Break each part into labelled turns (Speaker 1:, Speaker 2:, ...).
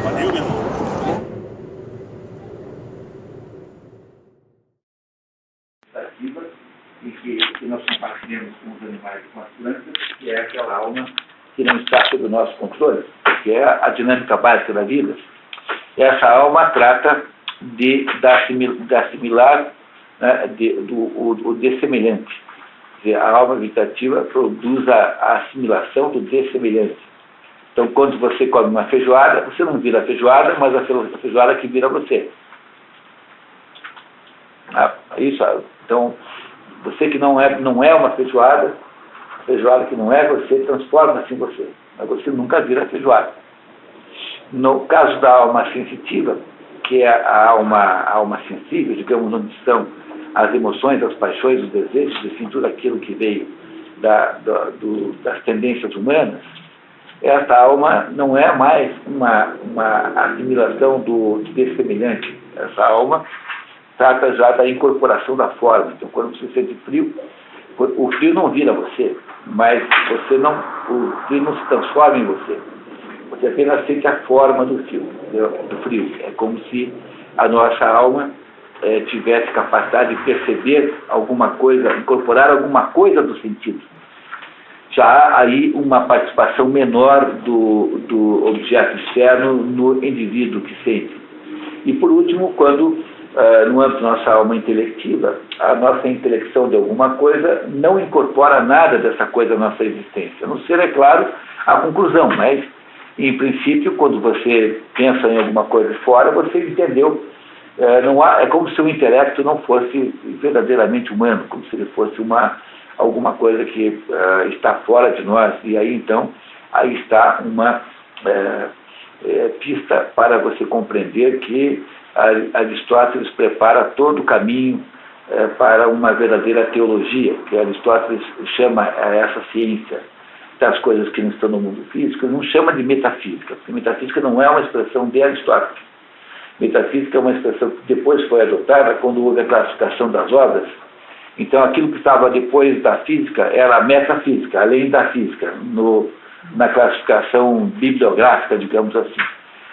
Speaker 1: Valeu, meu irmão.
Speaker 2: E que nós compartilhamos com os animais e com as plantas, que é aquela alma que não está sob o nosso controle, que é a dinâmica básica da vida. Essa alma trata de assimilar, né, o dessemelhante. Quer dizer, a alma vegetativa produz a assimilação do dessemelhante. Então, quando você come uma feijoada, você não vira a feijoada, mas a feijoada que vira você. Isso, então, você que não é uma feijoada, a feijoada que não é você, transforma-se em você. Mas você nunca vira feijoada. No caso da alma sensitiva, que é a alma sensível, digamos, onde estão as emoções, as paixões, os desejos, enfim, tudo aquilo que veio das tendências humanas, essa alma não é mais uma assimilação do dessemelhante. Essa alma trata já da incorporação da forma. Então, quando você sente frio, o frio não vira você, mas o frio não se transforma em você. Você apenas sente a forma do frio. É como se a nossa alma tivesse capacidade de perceber alguma coisa, incorporar alguma coisa do sentido. Já há aí uma participação menor do objeto externo no indivíduo que sente. E por último, quando no âmbito da nossa alma intelectiva, a nossa intelecção de alguma coisa não incorpora nada dessa coisa na nossa existência. A não ser, é claro, a conclusão, mas, em princípio, quando você pensa em alguma coisa fora, você entendeu. É como se o intelecto não fosse verdadeiramente humano, como se ele fosse alguma coisa que está fora de nós. E aí, então, aí está uma pista para você compreender que Aristóteles prepara todo o caminho para uma verdadeira teologia, que Aristóteles chama essa ciência das coisas que não estão no mundo físico, não chama de metafísica, porque metafísica não é uma expressão de Aristóteles. Metafísica é uma expressão que depois foi adotada quando houve a classificação das obras. Então, aquilo que estava depois da física era a metafísica, além da física, na classificação bibliográfica, digamos assim.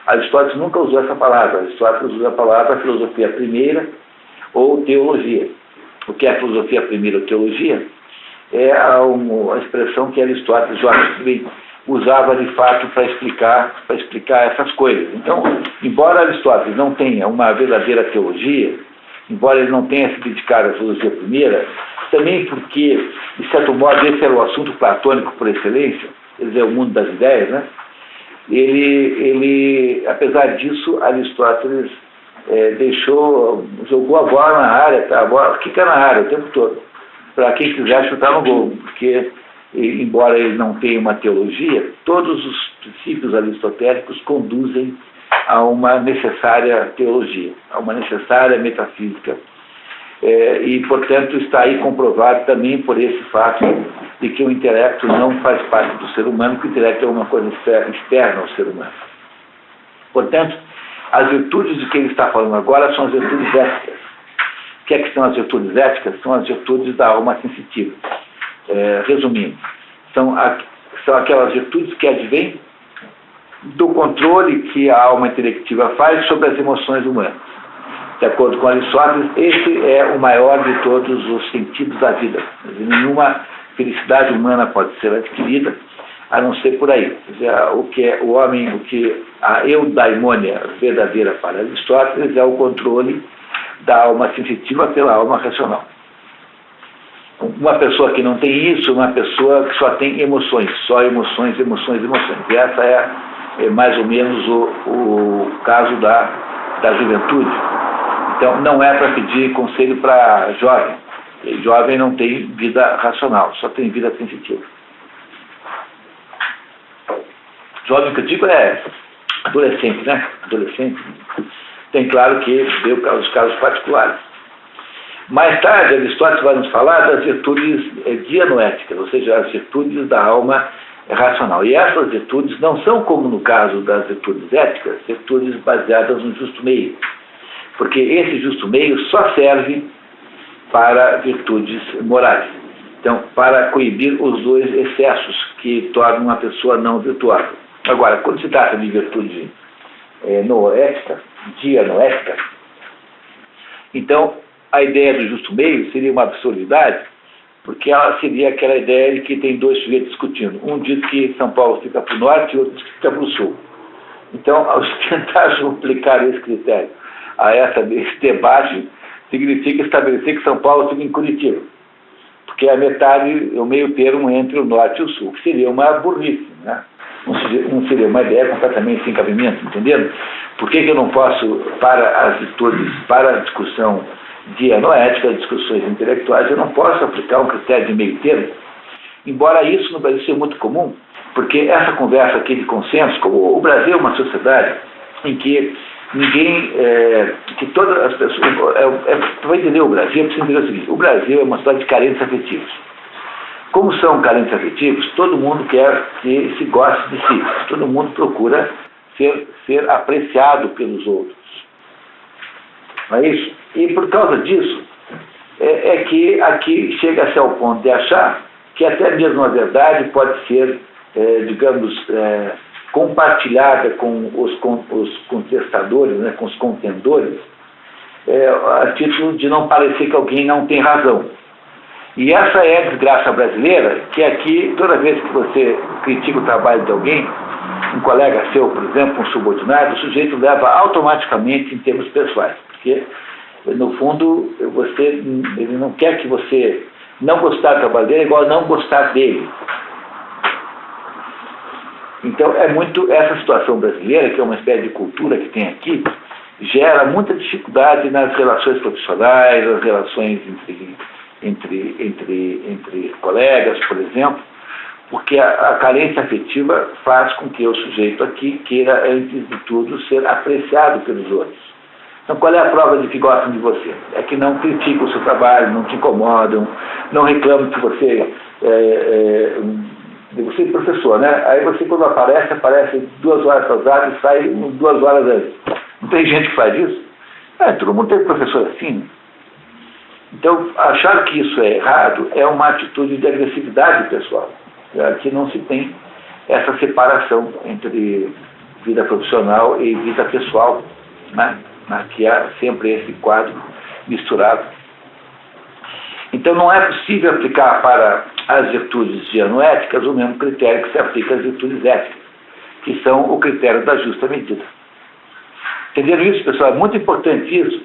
Speaker 2: Aristóteles nunca usou essa palavra. Aristóteles usa a palavra filosofia primeira ou teologia. O que é filosofia primeira ou teologia? É a expressão que Aristóteles usava de fato para explicar essas coisas. Então, embora Aristóteles não tenha uma verdadeira teologia, embora ele não tenha se dedicado à filosofia primeira, também porque, de certo modo, esse era o assunto platônico por excelência, quer dizer, o mundo das ideias, né? Ele, apesar disso, Aristóteles jogou a bola na área, tá? A bola fica na área o tempo todo, para quem quiser chutar no gol, porque, embora ele não tenha uma teologia, todos os princípios aristotélicos conduzem a uma necessária teologia, a uma necessária metafísica. E, portanto, está aí comprovado também por esse fato de que o intelecto não faz parte do ser humano, que o intelecto é uma coisa externa ao ser humano. Portanto, as virtudes de que ele está falando agora são as virtudes éticas. O que é que são as virtudes éticas? São as virtudes da alma sensitiva. Resumindo, são aquelas virtudes que advêm do controle que a alma intelectiva faz sobre as emoções humanas. De acordo com Aristóteles, esse é o maior de todos os sentidos da vida. Nenhuma felicidade humana pode ser adquirida, a não ser por aí. Quer dizer, o que é o homem, o que a eudaimônia verdadeira para Aristóteles é o controle da alma sensitiva pela alma racional. Uma pessoa que não tem isso, uma pessoa que só tem emoções, só emoções, emoções, emoções. E essa é mais ou menos o caso da juventude. Então, não é para pedir conselho para jovem. Jovem não tem vida racional, só tem vida sensitiva. Jovem que eu digo é adolescente, né? Adolescente. Tem claro que vê os casos particulares. Mais tarde, Aristóteles vai nos falar das virtudes dianoéticas, ou seja, as virtudes da alma racional. E essas virtudes não são, como no caso das virtudes éticas, virtudes baseadas no justo meio. Porque esse justo meio só serve para virtudes morais. Então, para coibir os dois excessos que tornam uma pessoa não virtuosa. Agora, quando se trata de virtude noética, dianoética, então a ideia do justo meio seria uma absurdidade, porque ela seria aquela ideia de que tem dois sujeitos discutindo. Um diz que São Paulo fica para o norte e outro diz que fica para o sul. Então, ao tentar aplicar esse critério a esse debate, significa estabelecer que São Paulo fica em Curitiba, porque é a metade, o meio termo entre o norte e o sul, que seria uma burrice, né? Não seria uma ideia completamente sem cabimento, entendendo? Por que eu não posso, para as virtudes, para a discussão dianoética, as discussões intelectuais, eu não posso aplicar um critério de meio termo? Embora isso no Brasil seja muito comum, porque essa conversa aqui de consenso, como o Brasil é uma sociedade em que ninguém, que todas as pessoas, para entender o Brasil, precisa entender o seguinte: o Brasil é uma sociedade de carentes afetivos. Como são carentes afetivos, todo mundo quer que se goste de si, todo mundo procura ser apreciado pelos outros. Não é isso? E por causa disso, é que aqui chega-se ao ponto de achar que até mesmo a verdade pode ser, digamos, compartilhada com os contestadores, né, com os contendores, a título de não parecer que alguém não tem razão. E essa é a desgraça brasileira, que aqui, toda vez que você critica o trabalho de alguém, um colega seu, por exemplo, um subordinado, o sujeito leva automaticamente em termos pessoais, porque, no fundo, ele não quer que você não gostar do trabalho dele, é igual a não gostar dele. Então, é muito essa situação brasileira, que é uma espécie de cultura que tem aqui, gera muita dificuldade nas relações profissionais, nas relações entre colegas, por exemplo, porque a carência afetiva faz com que o sujeito aqui queira, antes de tudo, ser apreciado pelos outros. Então, qual é a prova de que gostam de você? É que não criticam o seu trabalho, não te incomodam, não reclamam que você você é professor, né? Aí você, quando aparece 2 horas atrasado e sai 2 horas antes. Não tem gente que faz isso? Todo mundo tem professor assim, né? Então, achar que isso é errado é uma atitude de agressividade pessoal. Aqui não se tem essa separação entre vida profissional e vida pessoal, né? Aqui há sempre esse quadro misturado. Então, não é possível aplicar para as virtudes dianoéticas o mesmo critério que se aplica às virtudes éticas, que são o critério da justa medida. Entenderam isso, pessoal? É muito importante isso,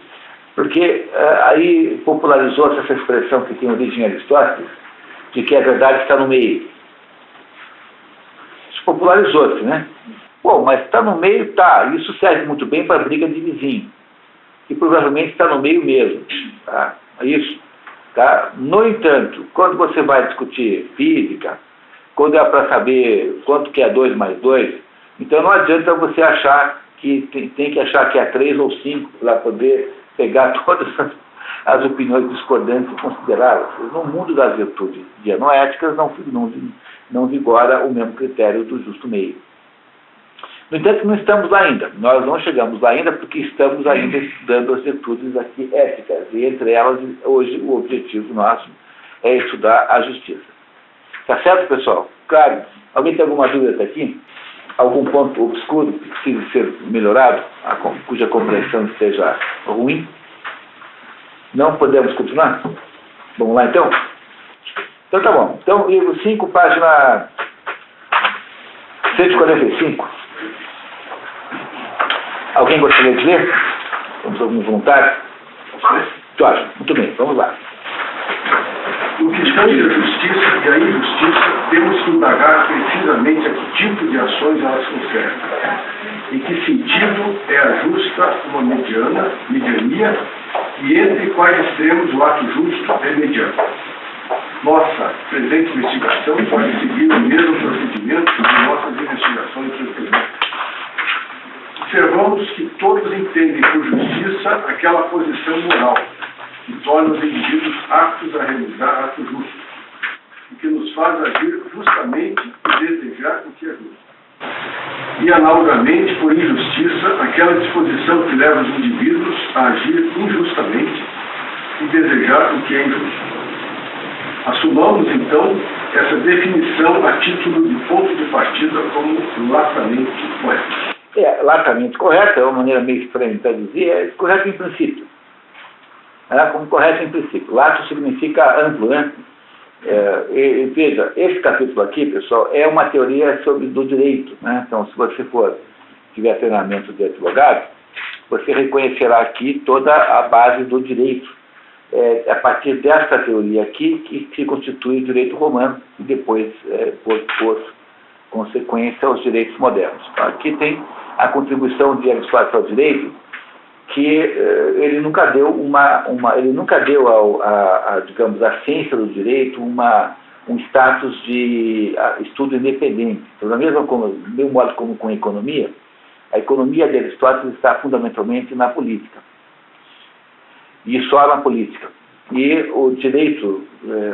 Speaker 2: porque aí popularizou-se essa expressão que tem origem em Aristóteles, de que a verdade está no meio. Isso popularizou-se, né? Bom, mas está no meio, tá. Isso serve muito bem para briga de vizinho. E provavelmente está no meio mesmo. Tá? Isso. Tá? No entanto, quando você vai discutir física, quando é para saber quanto que é 2 mais 2, então não adianta você achar que tem que achar que é 3 ou 5 para poder pegar todas as opiniões discordantes e considerá-las. No mundo das virtudes dianoéticas não vigora o mesmo critério do justo meio. No entanto, não estamos lá ainda. Nós não chegamos lá ainda porque estamos ainda estudando as virtudes aqui éticas. E entre elas, hoje, o objetivo nosso é estudar a justiça. Tá certo, pessoal? Claro. Alguém tem alguma dúvida até aqui? Algum ponto obscuro que precise ser melhorado, cuja compreensão esteja ruim? Não podemos continuar? Vamos lá, então? Então, tá bom. Então, livro 5, página 145. Alguém gostaria de ler? Temos algum voluntário? Jorge, muito bem, vamos lá.
Speaker 1: No que tange a justiça e a injustiça, temos que indagar precisamente a que tipo de ações elas concernem. Em que sentido é a justa uma mediania, e entre quais extremos o ato justo é mediano. Nossa presente investigação pode seguir o mesmo procedimento de nossas investigações anteriores. Observamos que todos entendem por justiça aquela posição moral que torna os indivíduos aptos a realizar atos justos, e que nos faz agir justamente e desejar o que é justo. E, analogamente, por injustiça, aquela disposição que leva os indivíduos a agir injustamente e desejar o que é injusto. Assumamos, então, essa definição a título de ponto de partida como latamente correta.
Speaker 2: Latamente correta, é uma maneira meio estranha de traduzir, é correto em princípio. Como correto em princípio. Lato significa amplo, né? Veja, esse capítulo aqui, pessoal, é uma teoria do direito, né? Então, se você tiver treinamento de advogado, você reconhecerá aqui toda a base do direito. A partir desta teoria aqui que se constitui o direito romano e depois, por consequência, os direitos modernos. Então, aqui tem a contribuição de Aristóteles ao direito, que ele nunca deu digamos, à ciência do direito um status de estudo independente. Então, do mesmo modo como com a economia de Aristóteles está fundamentalmente na política. E só na política. E o direito,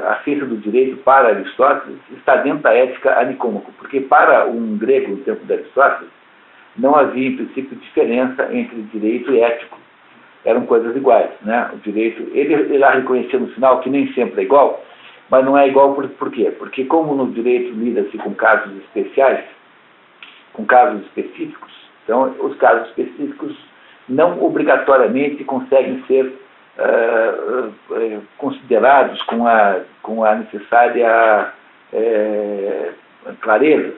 Speaker 2: a ciência do direito para Aristóteles está dentro da ética anicômaco, porque para um grego no tempo de Aristóteles não havia, em princípio, diferença entre direito e ético. Eram coisas iguais, né? O direito, ele lá reconhecia no final que nem sempre é igual, mas não é igual por quê? Porque como no direito lida-se com casos especiais, com casos específicos, então os casos específicos não obrigatoriamente conseguem ser considerados com a necessária clareza.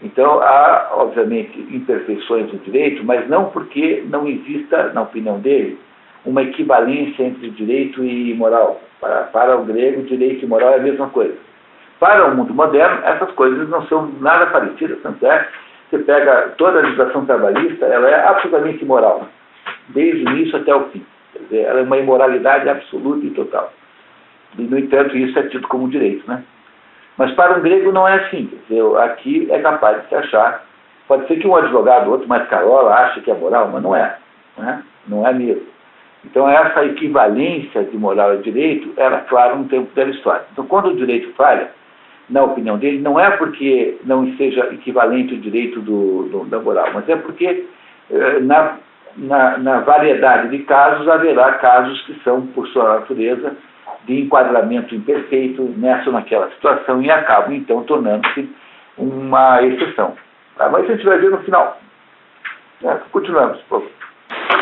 Speaker 2: Então, há, obviamente, imperfeições no direito, mas não porque não exista, na opinião dele, uma equivalência entre direito e moral. Para o grego, direito e moral é a mesma coisa. Para o mundo moderno, essas coisas não são nada parecidas. Tanto é que você pega toda a legislação trabalhista, ela é absolutamente imoral, desde o início até o fim. Quer dizer, ela é uma imoralidade absoluta e total. E, no entanto, isso é tido como direito, né? Mas para um grego não é assim. Quer dizer, aqui é capaz de se achar. Pode ser que um advogado, outro mais carola, ache que é moral, mas não é. Né? Não é mesmo. Então, essa equivalência de moral e direito era clara no tempo de Aristóteles. Então, quando o direito falha, na opinião dele, não é porque não seja equivalente o direito da moral, mas é porque na variedade de casos haverá casos que são, por sua natureza, de enquadramento imperfeito nessa ou naquela situação e acabam, então, tornando-se uma exceção. Tá? Mas a gente vai ver no final. Continuamos, por favor.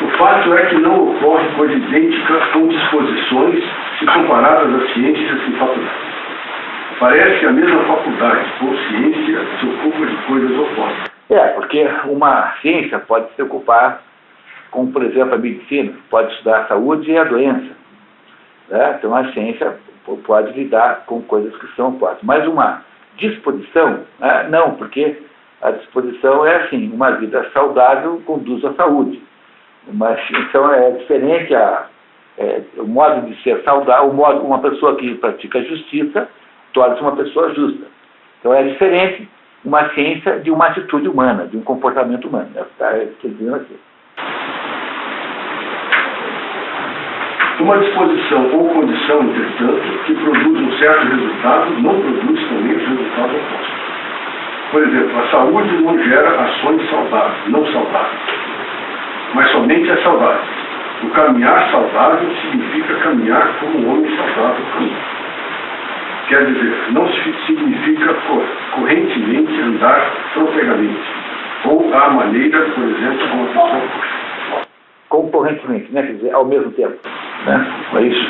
Speaker 1: O fato é que não ocorre coisa idêntica com disposições se comparadas a ciências e faculdades. Parece que a mesma faculdade ou ciência se ocupa de coisas opostas.
Speaker 2: Porque uma ciência pode se ocupar com, por exemplo, a medicina, pode estudar a saúde e a doença. Né? Então, a ciência pode lidar com coisas que são opostas. Mas uma disposição, não, porque a disposição é assim, uma vida saudável conduz à saúde. Mas, então, é diferente o modo de ser saudável, uma pessoa que pratica justiça torna-se uma pessoa justa. Então, é diferente uma ciência de uma atitude humana, de um comportamento humano. Está escrevendo aqui. Uma disposição ou condição, entretanto, que produz um certo resultado, não produz também os resultados opostos. Por exemplo, a saúde não gera ações saudáveis, não saudáveis, mas somente as saudáveis. O caminhar saudável significa caminhar como um homem saudável caminha. Quer dizer, não significa correntemente andar trofegamente, ou à maneira, por exemplo, como a pessoa puxa. Concorrentemente, né? Quer dizer, ao mesmo tempo. Né? É isso.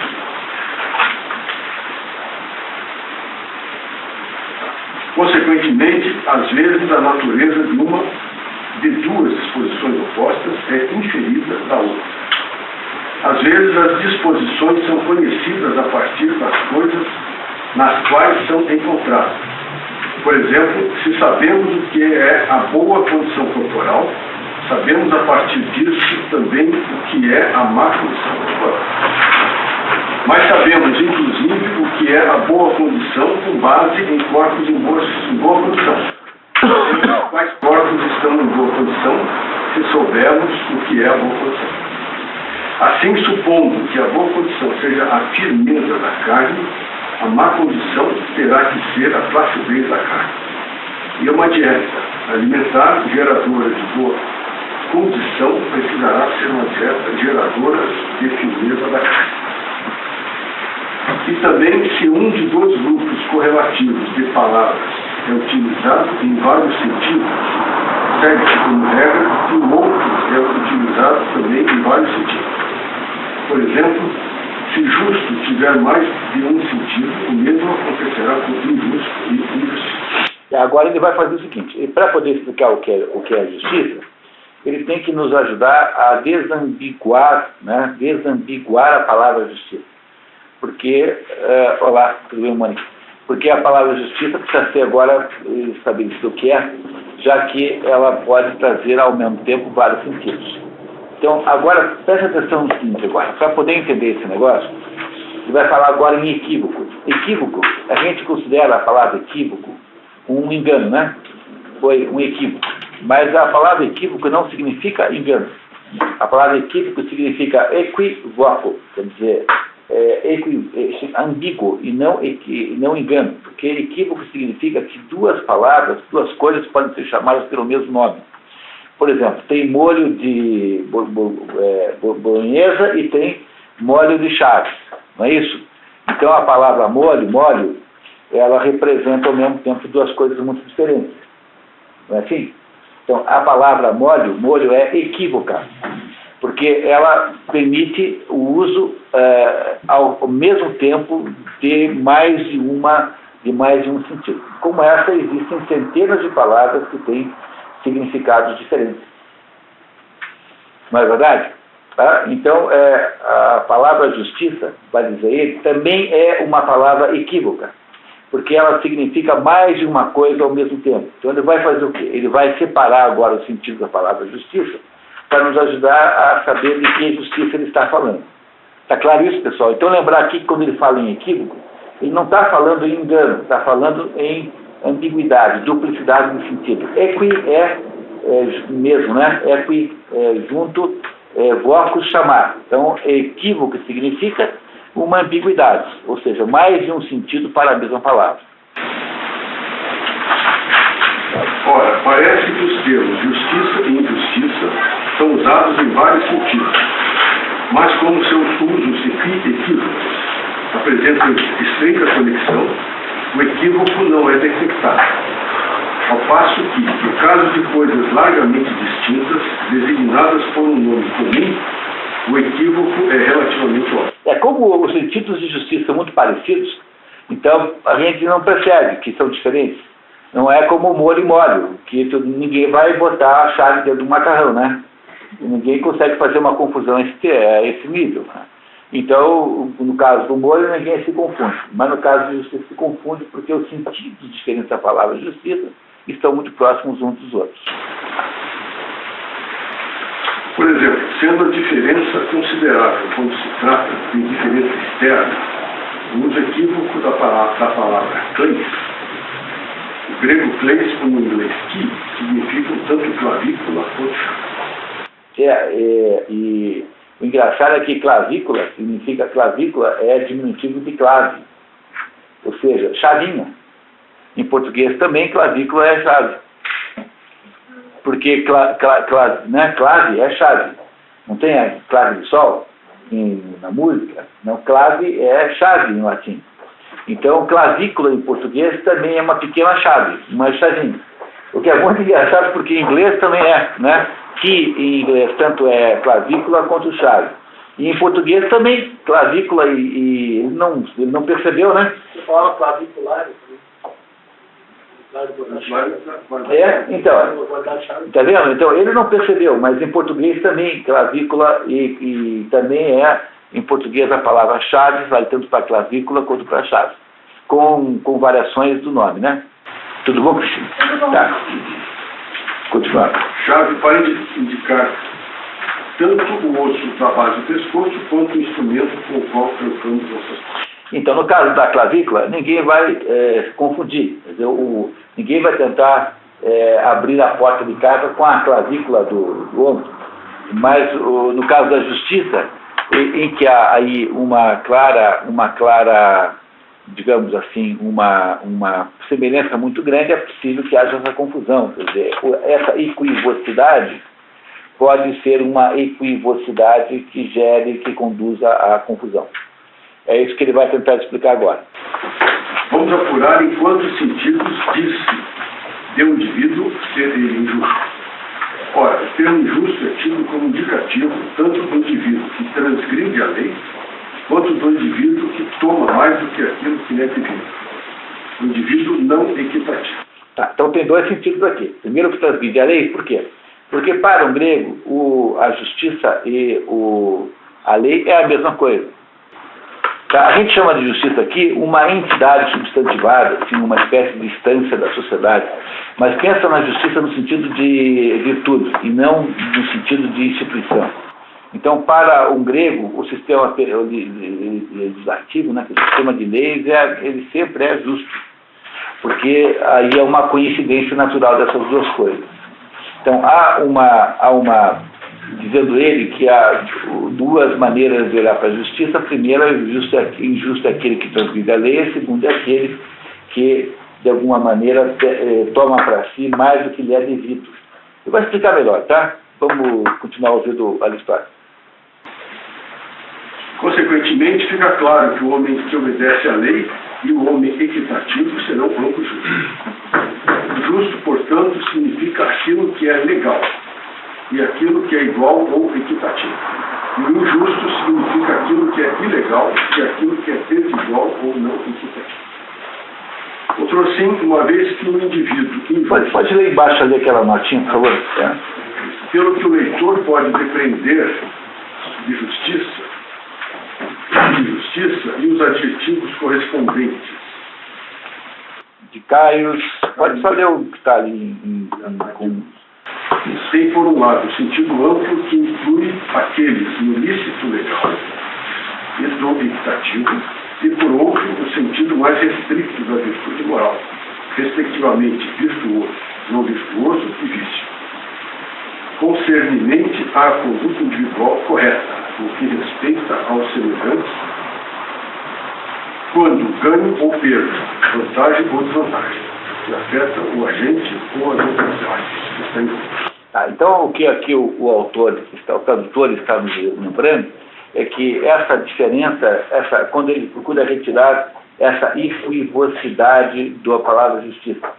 Speaker 2: Consequentemente, às vezes a natureza de duas disposições opostas é inferida da outra. Às vezes as disposições são conhecidas a partir das coisas nas quais são encontradas. Por exemplo, se sabemos o que é a boa condição corporal, sabemos a partir disso também o que é a má condição corporal. Mas sabemos, inclusive, o que é a boa condição com base em corpos em boa condição. Quais corpos estão em boa condição, se soubermos o que é a boa condição.
Speaker 1: Assim, supondo que a boa condição seja a firmeza da carne, a má condição terá que ser a flacidez da carne. E uma dieta alimentar geradora de boa condição precisará ser uma dieta geradora de firmeza da carne. E também, se um de dois grupos correlativos de palavras é utilizado em vários sentidos, segue-se como regra que o outro é utilizado também em vários sentidos. Por exemplo, se justo tiver mais de um sentido, o mesmo acontecerá com injusto e injustiça.
Speaker 2: Agora ele vai fazer o seguinte, para poder explicar o que é a justiça, ele tem que nos ajudar a desambiguar, né, desambiguar a palavra justiça. Porque, olá, tudo bem, Mônica? Porque a palavra justiça precisa ser agora estabelecido o que é, já que ela pode trazer ao mesmo tempo vários sentidos. Então, agora, preste atenção no seguinte agora, para poder entender esse negócio, ele vai falar agora em equívoco. Equívoco, a gente considera a palavra equívoco um engano, né? Foi um equívoco. Mas a palavra equívoco não significa engano. A palavra equívoco significa equívoco, quer dizer, ambíguo e não engano. Porque equívoco significa que duas palavras, duas coisas podem ser chamadas pelo mesmo nome. Por exemplo, tem molho de bolonhesa e tem molho de chaves, não é isso? Então a palavra molho, ela representa ao mesmo tempo duas coisas muito diferentes, não é assim? Então a palavra molho é equívoca, porque ela permite o uso ao mesmo tempo de mais de um sentido. Como essa, existem centenas de palavras que têm significados diferentes. Não é verdade? Tá? Então, a palavra justiça, vai dizer ele, também é uma palavra equívoca, porque ela significa mais de uma coisa ao mesmo tempo. Então, ele vai fazer o quê? Ele vai separar agora o sentido da palavra justiça para nos ajudar a saber de que justiça ele está falando. Está claro isso, pessoal? Então, lembrar aqui que quando ele fala em equívoco, ele não está falando em engano, está falando em ambiguidade, duplicidade de sentido. Equi é mesmo, né? Equi junto, vocus chamar. Então, equívoco significa uma ambiguidade, ou seja, mais de um sentido para a mesma palavra.
Speaker 1: Ora, parece que os termos justiça e injustiça são usados em vários sentidos, mas como seus usos equívocos apresentam estreita conexão, o equívoco não é detectado. Ao passo que, no caso de coisas largamente distintas, designadas por um nome comum, o equívoco é relativamente óbvio.
Speaker 2: Como os sentidos de justiça são muito parecidos, então a gente não percebe que são diferentes. Não é como molho e molho, que ninguém vai botar a chave dentro do macarrão, né? Ninguém consegue fazer uma confusão a esse nível, né? Então, no caso do molho, ninguém se confunde. Mas no caso de justiça, se confunde porque os sentidos diferentes da palavra justiça estão muito próximos uns dos outros.
Speaker 1: Por exemplo, sendo a diferença considerável quando se trata de diferença externa, o uso equívoco da palavra kleis, o grego kleis como o inglês ki, significam tanto clavícula quanto chave.
Speaker 2: E o engraçado é que clavícula significa clavícula é diminutivo de clave, ou seja, chavinha. Em português também clavícula é chave, porque clave é chave. Não tem a clave de sol na música? Não, clave é chave em latim. Então clavícula em português também é uma pequena chave, uma chavinha. O que é muito engraçado porque em inglês também é, né? Que em inglês tanto é clavícula quanto chave. E em português também, clavícula e ele não percebeu, né?
Speaker 3: Você fala clavicular,
Speaker 2: então, tá vendo? Então, ele não percebeu, mas em português também, clavícula e também em português a palavra chave vale tanto para clavícula quanto para chave, com variações do nome, né? Tudo bom, Cristina?
Speaker 3: Tudo bom.
Speaker 2: Tá. Continuar.
Speaker 1: Chave para indicar tanto o osso da base do pescoço quanto o instrumento com o qual trocamos essas coisas.
Speaker 2: Então, no caso da clavícula, ninguém vai confundir. Quer dizer, ninguém vai tentar abrir a porta de casa com a clavícula do ombro. Mas, no caso da justiça, em que há aí uma clara, digamos assim, uma semelhança muito grande, é possível que haja essa confusão. Quer dizer, essa equivocidade pode ser uma equivocidade que conduza à confusão. É isso que ele vai tentar explicar agora.
Speaker 1: Vamos apurar em quantos sentidos diz-se de um indivíduo ser ele injusto. Ora, o termo injusto é tido como indicativo tanto do indivíduo que transgride a lei, quanto do indivíduo que toma mais do que aquilo que lhe é devido. O indivíduo não equitativo.
Speaker 2: Tá, então tem dois sentidos aqui. Primeiro, que transgride a lei, por quê? Porque para um grego, a justiça e a lei é a mesma coisa. Tá? A gente chama de justiça aqui uma entidade substantivada, assim, uma espécie de instância da sociedade. Mas pensa na justiça no sentido de virtude e não no sentido de instituição. Então, para um grego, o sistema legislativo, né, o sistema de leis, ele sempre é justo, porque aí é uma coincidência natural dessas duas coisas. Então, dizendo ele que há duas maneiras de olhar para a justiça. A primeira, injusto é aquele que transgride a lei, a segunda é aquele que, de alguma maneira, toma para si mais do que lhe é devido. Eu vou explicar melhor, tá? Vamos continuar ouvindo a história.
Speaker 1: Consequentemente, fica claro que o homem que obedece à lei e o homem equitativo serão ambos justos. O justo, portanto, significa aquilo que é legal e aquilo que é igual ou equitativo. E o injusto significa aquilo que é ilegal e aquilo que é desigual ou não equitativo. Outro assim, uma vez que um indivíduo...
Speaker 2: Pode ler embaixo ali aquela notinha, por favor?
Speaker 1: Pelo que o leitor pode depreender de justiça e os adjetivos correspondentes.
Speaker 2: De Caios, pode só ler o que está ali
Speaker 1: Tem, por um lado, o sentido amplo que inclui aqueles no lícito legal e do equitativo, e, por outro, o sentido mais restrito da virtude moral, respectivamente virtuoso, não virtuoso e vício, concernente à conduta individual correta, o que respeita aos semelhantes, quando ganho ou perda, vantagem ou desvantagem, que afeta o agente ou as outras partes.
Speaker 2: Então, o que aqui o tradutor está nos lembrando é que essa diferença, quando ele procura retirar essa equivocidade da palavra justiça.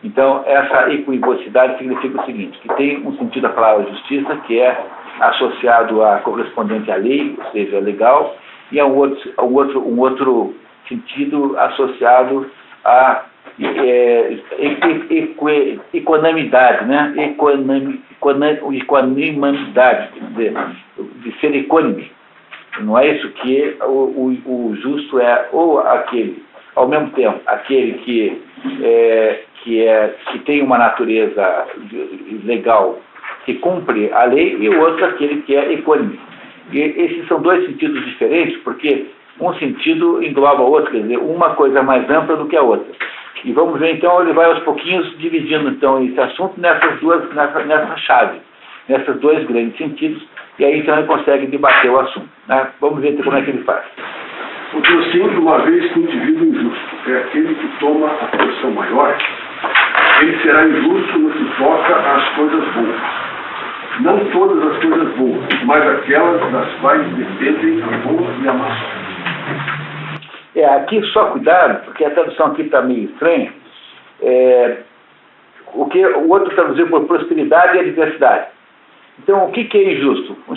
Speaker 2: Então, essa equivocidade significa o seguinte, que tem um sentido da palavra justiça, que é associado a correspondente à lei, ou seja, legal, e a um outro sentido associado a equanimidade, né? Equanimidade, quer dizer, de ser equânime. Não é isso que o justo é, ou aquele, ao mesmo tempo, aquele que tem uma natureza legal, que cumpre a lei, e o outro aquele que é equânime. E esses são dois sentidos diferentes, porque um sentido engloba o outro, quer dizer, uma coisa mais ampla do que a outra. E vamos ver, então, ele vai aos pouquinhos dividindo, então, esse assunto nessa chave, nesses dois grandes sentidos, e aí, então, ele consegue debater o assunto, né? Vamos ver como é que ele faz.
Speaker 1: Outro assim, uma vez que o indivíduo injusto é aquele que toma a posição maior, ele será injusto no que toca às coisas boas. Não todas as coisas boas, mas aquelas das quais dependem a boa e a má sorte.
Speaker 2: Aqui só cuidado, porque a tradução aqui está meio estranha. O outro traduziu por prosperidade e adversidade. Então, o que é injusto? O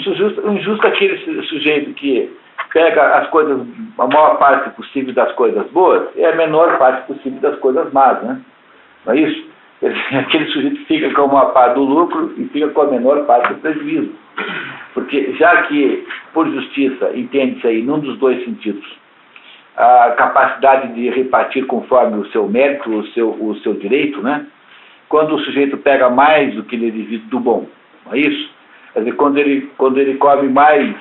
Speaker 2: injusto é aquele sujeito que pega as coisas, a maior parte possível das coisas boas e a menor parte possível das coisas más, né? Não é isso? Aquele sujeito fica com a maior parte do lucro e fica com a menor parte do prejuízo. Porque já que, por justiça, entende-se aí, num dos dois sentidos, a capacidade de repartir conforme o seu mérito, o seu direito, né? Quando o sujeito pega mais do que lhe é devido do bom, não é isso? Quer dizer, quando ele come mais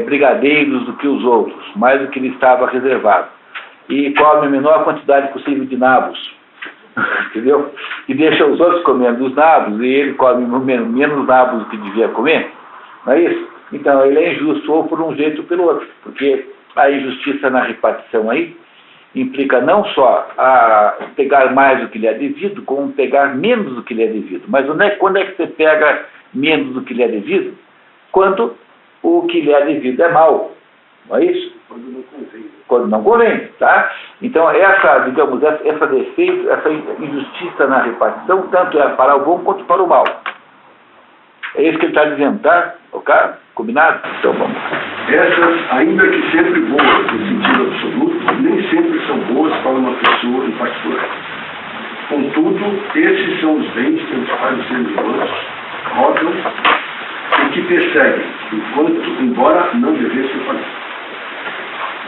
Speaker 2: brigadeiros do que os outros, mais do que lhe estava reservado, e come a menor quantidade possível de nabos, entendeu? E deixa os outros comendo os nabos, e ele come menos nabos do que devia comer, não é isso? Então, ele é injusto ou por um jeito ou pelo outro, porque a injustiça na repartição aí implica não só a pegar mais do que lhe é devido, como pegar menos do que lhe é devido. Mas quando é que você pega menos do que lhe é devido? Quando o que lhe é devido é mal, não é isso?
Speaker 1: Quando não convém.
Speaker 2: Quando não convém, tá? Então, essa defeito, essa injustiça na repartição, tanto é para o bom quanto para o mal. É isso que ele está dizendo, tá? Ok? Combinado? Então vamos.
Speaker 1: Essas, ainda que sempre boas no sentido absoluto, nem sempre são boas para uma pessoa em particular. Contudo, esses são os bens pelos quais os seres humanos rodam e que perseguem, embora não devessem fazer.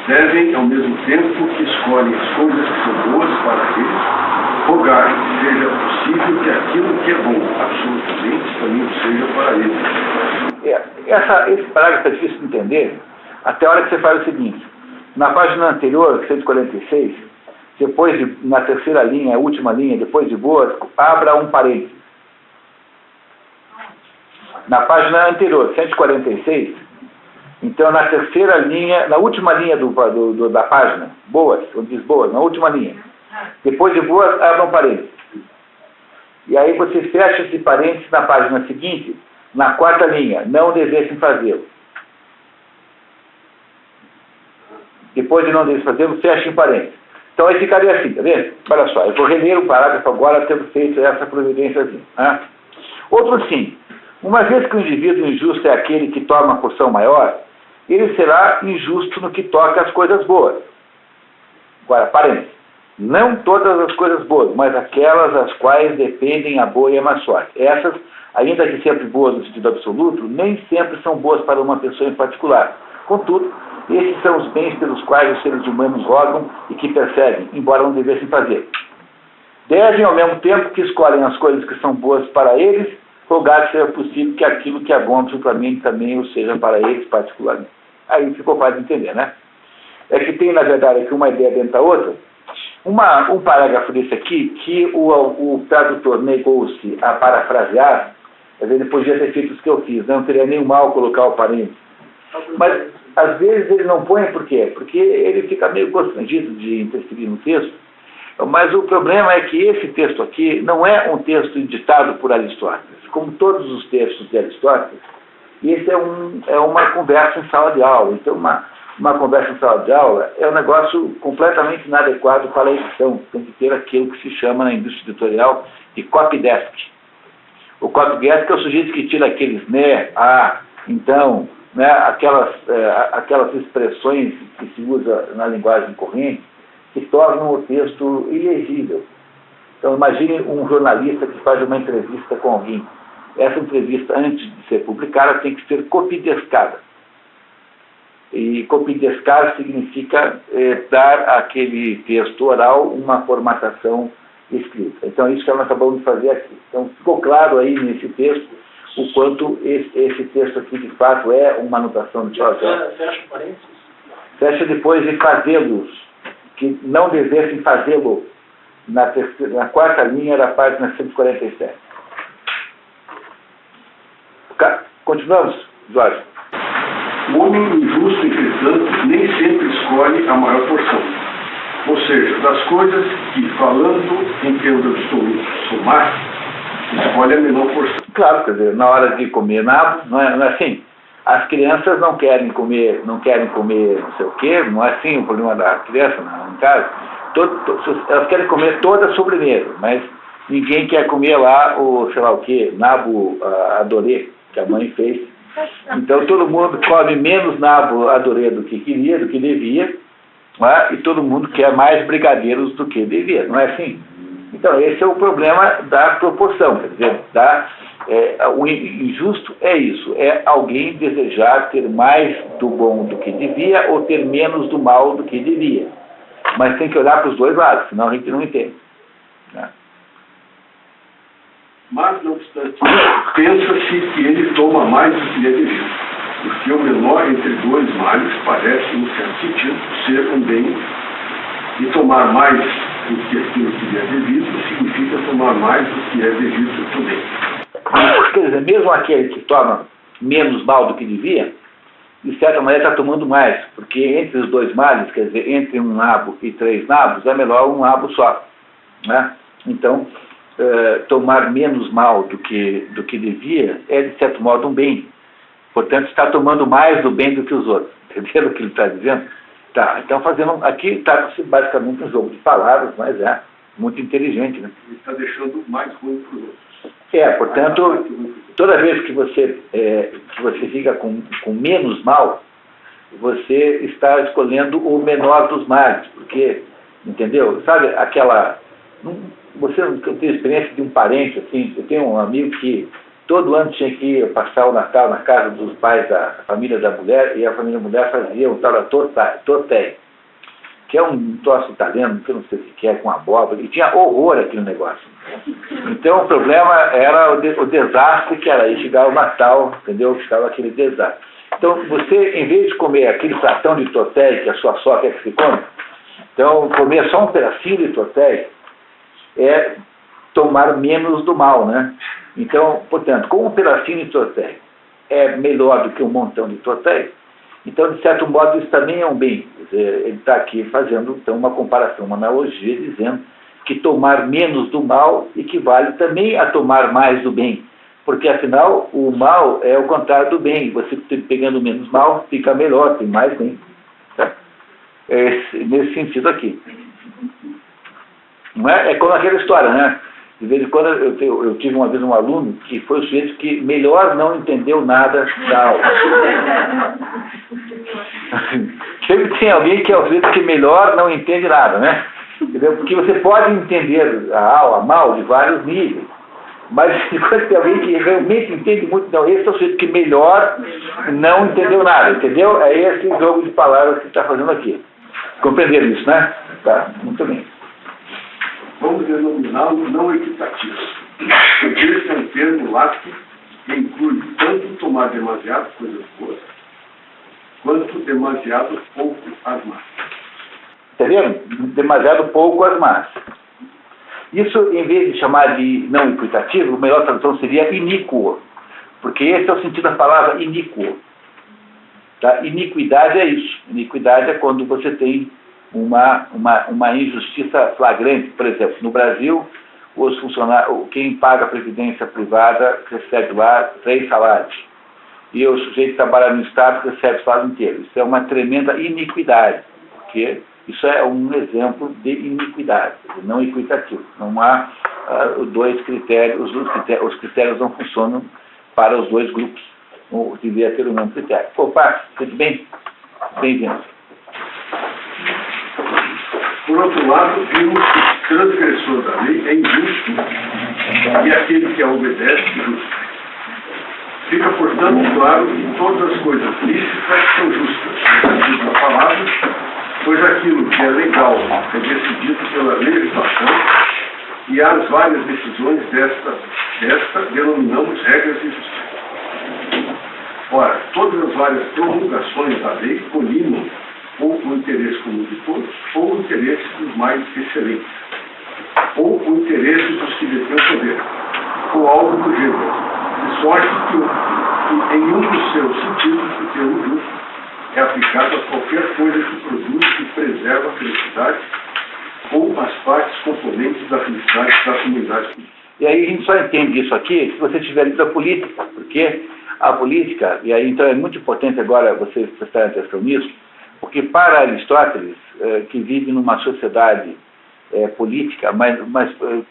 Speaker 1: Devem, ao mesmo tempo que escolhem as coisas que são boas para eles, rogar que seja possível que aquilo que é bom absolutamente também seja para eles.
Speaker 2: Esse parágrafo é difícil de entender até a hora que você faz o seguinte. Na página anterior, 146, na terceira linha, a última linha, depois de boas, abra um parênteses. Na página anterior, 146, então na terceira linha, na última linha da página, boas, onde diz boas, na última linha. Depois de boas, abra um parênteses. E aí você fecha esse parênteses na página seguinte, na quarta linha, não devessem fazê-lo. Depois de não devessem fazê-lo, fecha em parênteses. Então aí ficaria assim, tá vendo? Olha só, eu vou reler o parágrafo agora, tendo feito essa providênciazinha. Né? Outro sim. Uma vez que o indivíduo injusto é aquele que toma a porção maior, ele será injusto no que toca às coisas boas. Agora, parênteses. Não todas as coisas boas, mas aquelas as quais dependem a boa e a má sorte. Essas, ainda que sempre boas no sentido absoluto, nem sempre são boas para uma pessoa em particular. Contudo, esses são os bens pelos quais os seres humanos rogam e que perseguem, embora não devessem fazer. Devem, ao mesmo tempo que escolhem as coisas que são boas para eles, rogar que seja possível que aquilo que é bom absolutamente também o seja para eles particularmente. Aí ficou fácil de entender, né? É que tem, na verdade, aqui uma ideia dentro da outra. Um parágrafo desse aqui, que o tradutor negou-se a parafrasear, quer dizer, ele podia ter feito isso que eu fiz, não teria nem mal colocar o parênteses. Mas, às vezes, ele não põe, por quê? Porque ele fica meio constrangido de interferir no texto. Mas o problema é que esse texto aqui não é um texto ditado por Aristóteles. Como todos os textos de Aristóteles, esse é uma conversa em sala de aula. Então, uma conversa em sala de aula é um negócio completamente inadequado para a edição. Tem que ter aquilo que se chama na indústria editorial de copydesk. O copydesk é o sujeito que tira aqueles né, então, né, aquelas expressões que se usa na linguagem corrente que tornam o texto ilegível. Então, imagine um jornalista que faz uma entrevista com alguém. Essa entrevista, antes de ser publicada, tem que ser copidescada. E copidescar significa dar àquele texto oral uma formatação escrita. Então, isso que nós acabamos de fazer aqui. Então, ficou claro aí nesse texto o quanto esse texto aqui, de fato, é uma anotação de papel.
Speaker 3: Fecha parênteses.
Speaker 2: Fecha depois de fazê-los, que não devessem fazê-lo, na quarta linha da página 147. Continuamos, Jorge.
Speaker 1: O homem injusto, entretanto, nem sempre escolhe a maior porção. Ou seja, das coisas que, falando em termos absolutos, são más, escolhe a menor porção.
Speaker 2: Claro, quer dizer, na hora de comer nabo, não é assim. As crianças não querem comer não sei o quê, não é assim o problema da criança, no caso. Elas querem comer toda a sobremesa, mas ninguém quer comer lá o, sei lá o quê, nabo adorê, que a mãe fez. Então todo mundo come menos nabo adorê do que queria, do que devia, e todo mundo quer mais brigadeiros do que devia, não é assim? Então esse é o problema da proporção, quer dizer, o injusto é isso, é alguém desejar ter mais do bom do que devia ou ter menos do mal do que devia. Mas tem que olhar para os dois lados, senão a gente não entende. Né?
Speaker 1: Mas, não obstante, pensa-se que ele toma mais do que lhe é devido, porque o menor entre dois males parece, no certo sentido, ser um bem, e tomar mais do que aquilo que lhe é devido significa tomar mais do que é devido também.
Speaker 2: Quer dizer, mesmo aquele que toma menos mal do que devia, de certa maneira está tomando mais, porque entre os dois males, quer dizer, entre um nabo e 3 nabos, é melhor um nabo só, né? Então, tomar menos mal do que devia é, de certo modo, um bem. Portanto, está tomando mais do bem do que os outros. Entenderam o que ele está dizendo? Tá, então aqui está basicamente um jogo de palavras, mas é muito inteligente, né?
Speaker 1: Ele está deixando mais ruim para os outros.
Speaker 2: Portanto, toda vez que você fica com menos mal, você está escolhendo o menor dos males, porque, entendeu? Sabe aquela... Você não tem experiência de um parente, assim, eu tenho um amigo que todo ano tinha que ir passar o Natal na casa dos pais da família da mulher, e a família da mulher fazia o tal da torté, que é um troço italiano, que eu não sei o que é, com abóbora, e tinha horror aquele negócio. Então o problema era o desastre que era aí, chegar o Natal, entendeu? Ficava aquele desastre. Então você, em vez de comer aquele pratão de torté que a sua sogra quer que se come, então comer só um pedacinho de torté é tomar menos do mal, né? Então, portanto, como um pedacinho de torté é melhor do que um montão de torté, então, de certo modo, isso também é um bem. Quer dizer, ele está aqui fazendo então, uma comparação, uma analogia, dizendo que tomar menos do mal equivale também a tomar mais do bem. Porque, afinal, o mal é o contrário do bem. Você pegando menos mal, fica melhor, tem mais bem. Tá? Nesse sentido aqui. Não é? É como aquela história, né? De vez em quando eu tive uma vez um aluno que foi o sujeito que melhor não entendeu nada da aula. Sempre tem alguém que é o sujeito que melhor não entende nada, né? Entendeu? Porque você pode entender a aula mal de vários níveis, mas quando tem alguém que realmente entende muito, não, esse é o sujeito que melhor não entendeu nada, entendeu? É esse jogo de palavras que está fazendo aqui. Compreenderam isso, né? Tá, muito bem.
Speaker 1: Vamos denominá-lo não equitativo. Esse é um termo lático que inclui tanto tomar demasiado coisas boas, quanto demasiado pouco as más.
Speaker 2: Entendeu? Demasiado pouco as más. Isso, em vez de chamar de não equitativo, a melhor tradução seria iníquo, porque esse é o sentido da palavra iníquo. Tá? Iniquidade é isso. Iniquidade é quando você tem uma injustiça flagrante. Por exemplo, no Brasil, os funcionários, quem paga a previdência privada recebe lá 3 salários. E o sujeito que trabalha no Estado recebe o salário inteiro. Isso é uma tremenda iniquidade, porque isso é um exemplo de iniquidade, não equitativo. Não há dois critérios, os critérios não funcionam para os dois grupos. Devia ter o mesmo critério. Opa, tudo bem? Bem-vindo.
Speaker 1: Por outro lado, vimos que o transgressor da lei é injusto e aquele que a obedece justo. Fica, portanto, claro que todas as coisas lícitas são justas, diz a palavra, pois aquilo que é legal é decidido pela legislação e as várias decisões desta denominamos regras de justiça. Ora, todas as várias promulgações da lei colimam ou o interesse comum de todos, ou o interesse dos mais excelentes, ou o interesse dos que detêm o poder, ou algo do gênero, de sorte que em um dos seus sentidos o termo justo é aplicado a qualquer coisa que produz e preserva a felicidade ou as partes componentes da felicidade da comunidade.
Speaker 2: E aí a gente só entende isso aqui se você tiver lido a política, porque a política, e aí então é muito importante agora vocês prestarem atenção nisso, porque para Aristóteles, que vive numa sociedade política, mas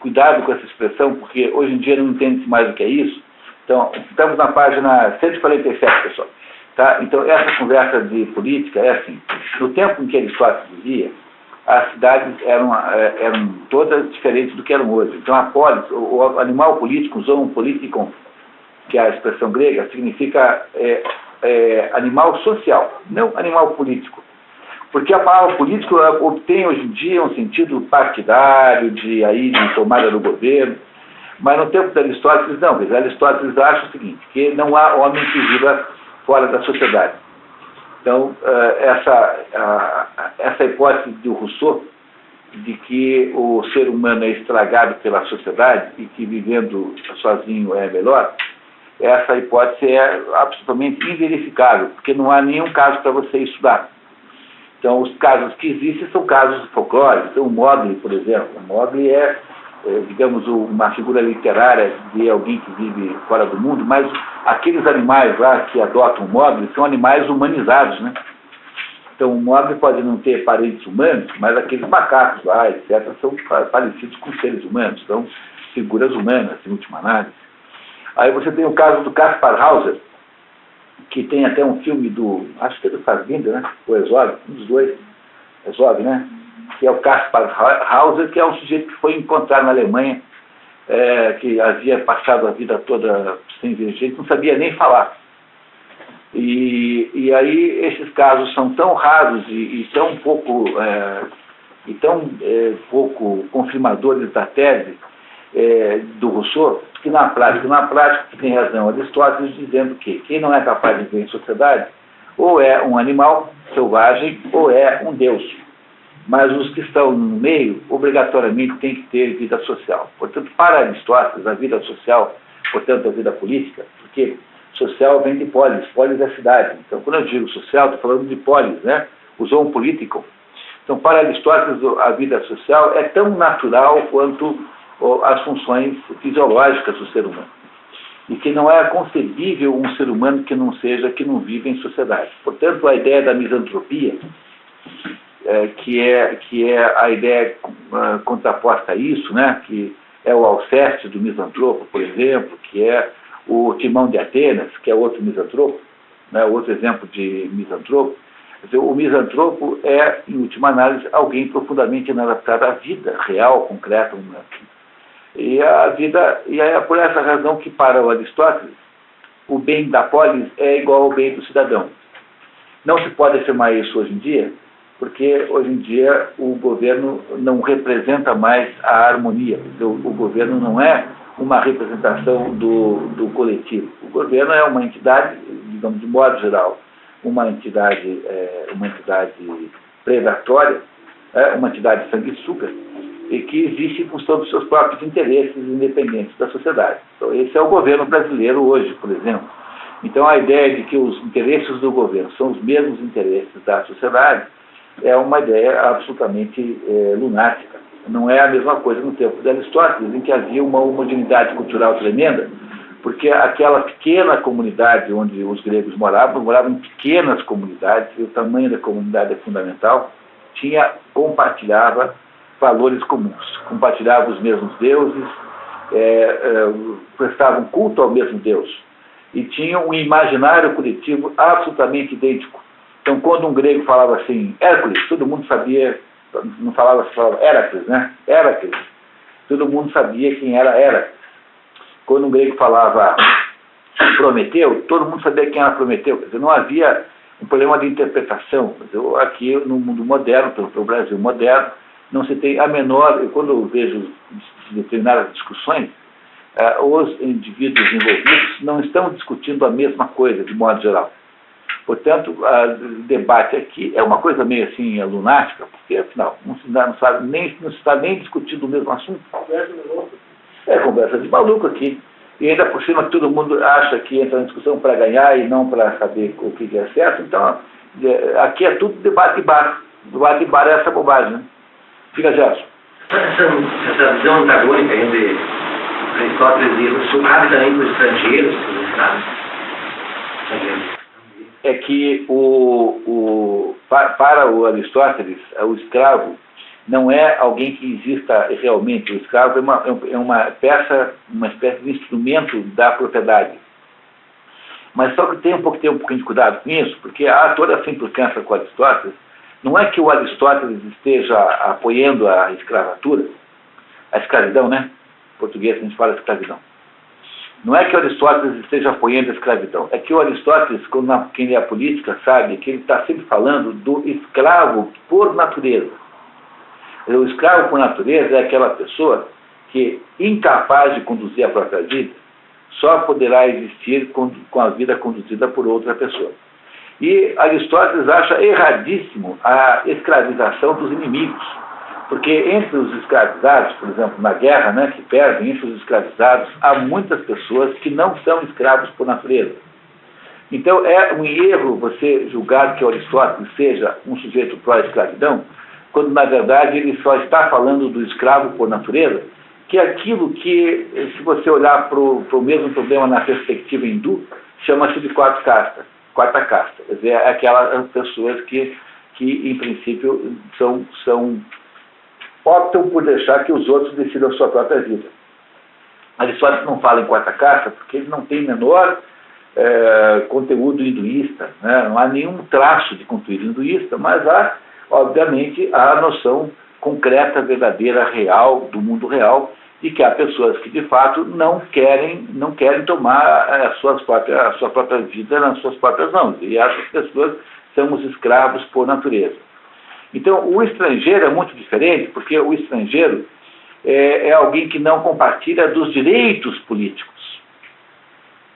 Speaker 2: cuidado com essa expressão, porque hoje em dia não entende-se mais o que é isso. Então, estamos na página 147, pessoal. Tá? Então, essa conversa de política é assim. No tempo em que Aristóteles vivia, as cidades eram todas diferentes do que eram hoje. Então, a polis, o animal político, zoon politikon, que é a expressão grega, significa animal social, não animal político. Porque a palavra político obtém hoje em dia um sentido partidário, de tomada do governo, mas no tempo de Aristóteles não. Aristóteles acha o seguinte, que não há homem que viva fora da sociedade. Então, essa hipótese do Rousseau, de que o ser humano é estragado pela sociedade e que vivendo sozinho é melhor, essa hipótese é absolutamente inverificável, porque não há nenhum caso para você estudar. Então, os casos que existem são casos folclóricos. Então, o Mowgli, por exemplo. O Mowgli digamos, uma figura literária de alguém que vive fora do mundo, mas aqueles animais lá que adotam o Mowgli são animais humanizados, né? Então, o Mowgli pode não ter parentes humanos, mas aqueles macacos lá, etc., são parecidos com seres humanos, são figuras humanas, em última análise. Aí você tem o caso do Kaspar Hauser, que tem até um filme acho que é do Fassbinder, né? O Herzog, um dos dois, Herzog, né? Que é o Kaspar Hauser, que é um sujeito que foi encontrado na Alemanha, que havia passado a vida toda sem ver gente, não sabia nem falar. E aí esses casos são tão raros e tão pouco confirmadores da tese do Rousseau, que na prática tem razão Aristóteles dizendo que quem não é capaz de viver em sociedade ou é um animal selvagem ou é um deus. Mas os que estão no meio, obrigatoriamente, têm que ter vida social. Portanto, para Aristóteles, a vida social, portanto, a vida política, porque social vem de polis é cidade. Então, quando eu digo social, estou falando de polis, né? Usou um político. Então, para Aristóteles, a vida social é tão natural quanto as funções fisiológicas do ser humano. E que não é concebível um ser humano que não vive em sociedade. Portanto, a ideia da misantropia, que é a ideia contraposta a isso, né, que é o Alceste do misantropo, por exemplo, que é o Timão de Atenas, que é outro misantropo, né, outro exemplo de misantropo. Quer dizer, o misantropo é, em última análise, alguém profundamente inadaptado à vida real, concreta, humana. E é por essa razão que, para o Aristóteles, o bem da polis é igual ao bem do cidadão. Não se pode afirmar isso hoje em dia, porque hoje em dia o governo não representa mais a harmonia. O governo não é uma representação do coletivo. O governo é uma entidade, digamos, de modo geral, uma entidade predatória, uma entidade sanguessuga, e que existe em função dos seus próprios interesses independentes da sociedade. Então, esse é o governo brasileiro hoje, por exemplo. Então, a ideia de que os interesses do governo são os mesmos interesses da sociedade é uma ideia absolutamente lunática. Não é a mesma coisa no tempo de Aristóteles, em que havia uma homogeneidade cultural tremenda, porque aquela pequena comunidade onde os gregos moravam em pequenas comunidades, e o tamanho da comunidade é fundamental, compartilhava valores comuns, compartilhava os mesmos deuses, prestavam culto ao mesmo Deus, e tinham um imaginário coletivo absolutamente idêntico. Então, quando um grego falava assim, Hércules, todo mundo sabia, não falava Heracles, né? Heracles, todo mundo sabia quem era Heracles. Quando um grego falava Prometeu, todo mundo sabia quem era Prometeu. Quer dizer, não havia um problema de interpretação. Aqui, no mundo moderno, no Brasil moderno, não se tem a menor... Quando eu vejo determinadas discussões, os indivíduos envolvidos não estão discutindo a mesma coisa, de modo geral. Portanto, o debate aqui é uma coisa meio assim lunática, porque, afinal, não se está nem discutindo o mesmo assunto. Conversa de maluco aqui. E ainda por cima todo mundo acha que entra na discussão para ganhar e não para saber o que é certo. Então, aqui é tudo debate e bar. Debate e bar é essa bobagem, né? Fica, Gerson.
Speaker 3: Essa visão antagônica entre Aristóteles e Rousseau cabe também para os estrangeiros,
Speaker 2: é que para o Aristóteles, o escravo não é alguém que exista realmente. O escravo é uma espécie de instrumento da propriedade. Mas só que tem um pouquinho de cuidado com isso, porque há toda essa implicância com Aristóteles. Não é que o Aristóteles esteja apoiando a escravatura, a escravidão, né? Em português a gente fala escravidão. Não é que o Aristóteles esteja apoiando a escravidão, é que o Aristóteles, quem lê a política, sabe que ele está sempre falando do escravo por natureza. O escravo por natureza é aquela pessoa que, incapaz de conduzir a própria vida, só poderá existir com a vida conduzida por outra pessoa. E Aristóteles acha erradíssimo a escravização dos inimigos, Porque entre os escravizados, por exemplo, na guerra, né, que perdem, entre os escravizados, há muitas pessoas que não são escravos por natureza. Então, é um erro você julgar que Aristóteles seja um sujeito pró-escravidão, quando, na verdade, ele só está falando do escravo por natureza, que é aquilo que, se você olhar para o mesmo problema na perspectiva hindu, chama-se de quarta casta. Quer dizer, é aquelas pessoas que em princípio, optam por deixar que os outros decidam a sua própria vida. Aristóteles não fala em quarta casta porque ele não tem menor conteúdo hinduísta, né? Não há nenhum traço de conteúdo hinduísta, mas há, obviamente, a noção concreta, verdadeira, real, do mundo real, e que há pessoas que, de fato, não querem tomar a sua própria vida nas suas próprias mãos, e essas pessoas são os escravos por natureza. Então, o estrangeiro é muito diferente, porque o estrangeiro é alguém que não compartilha dos direitos políticos.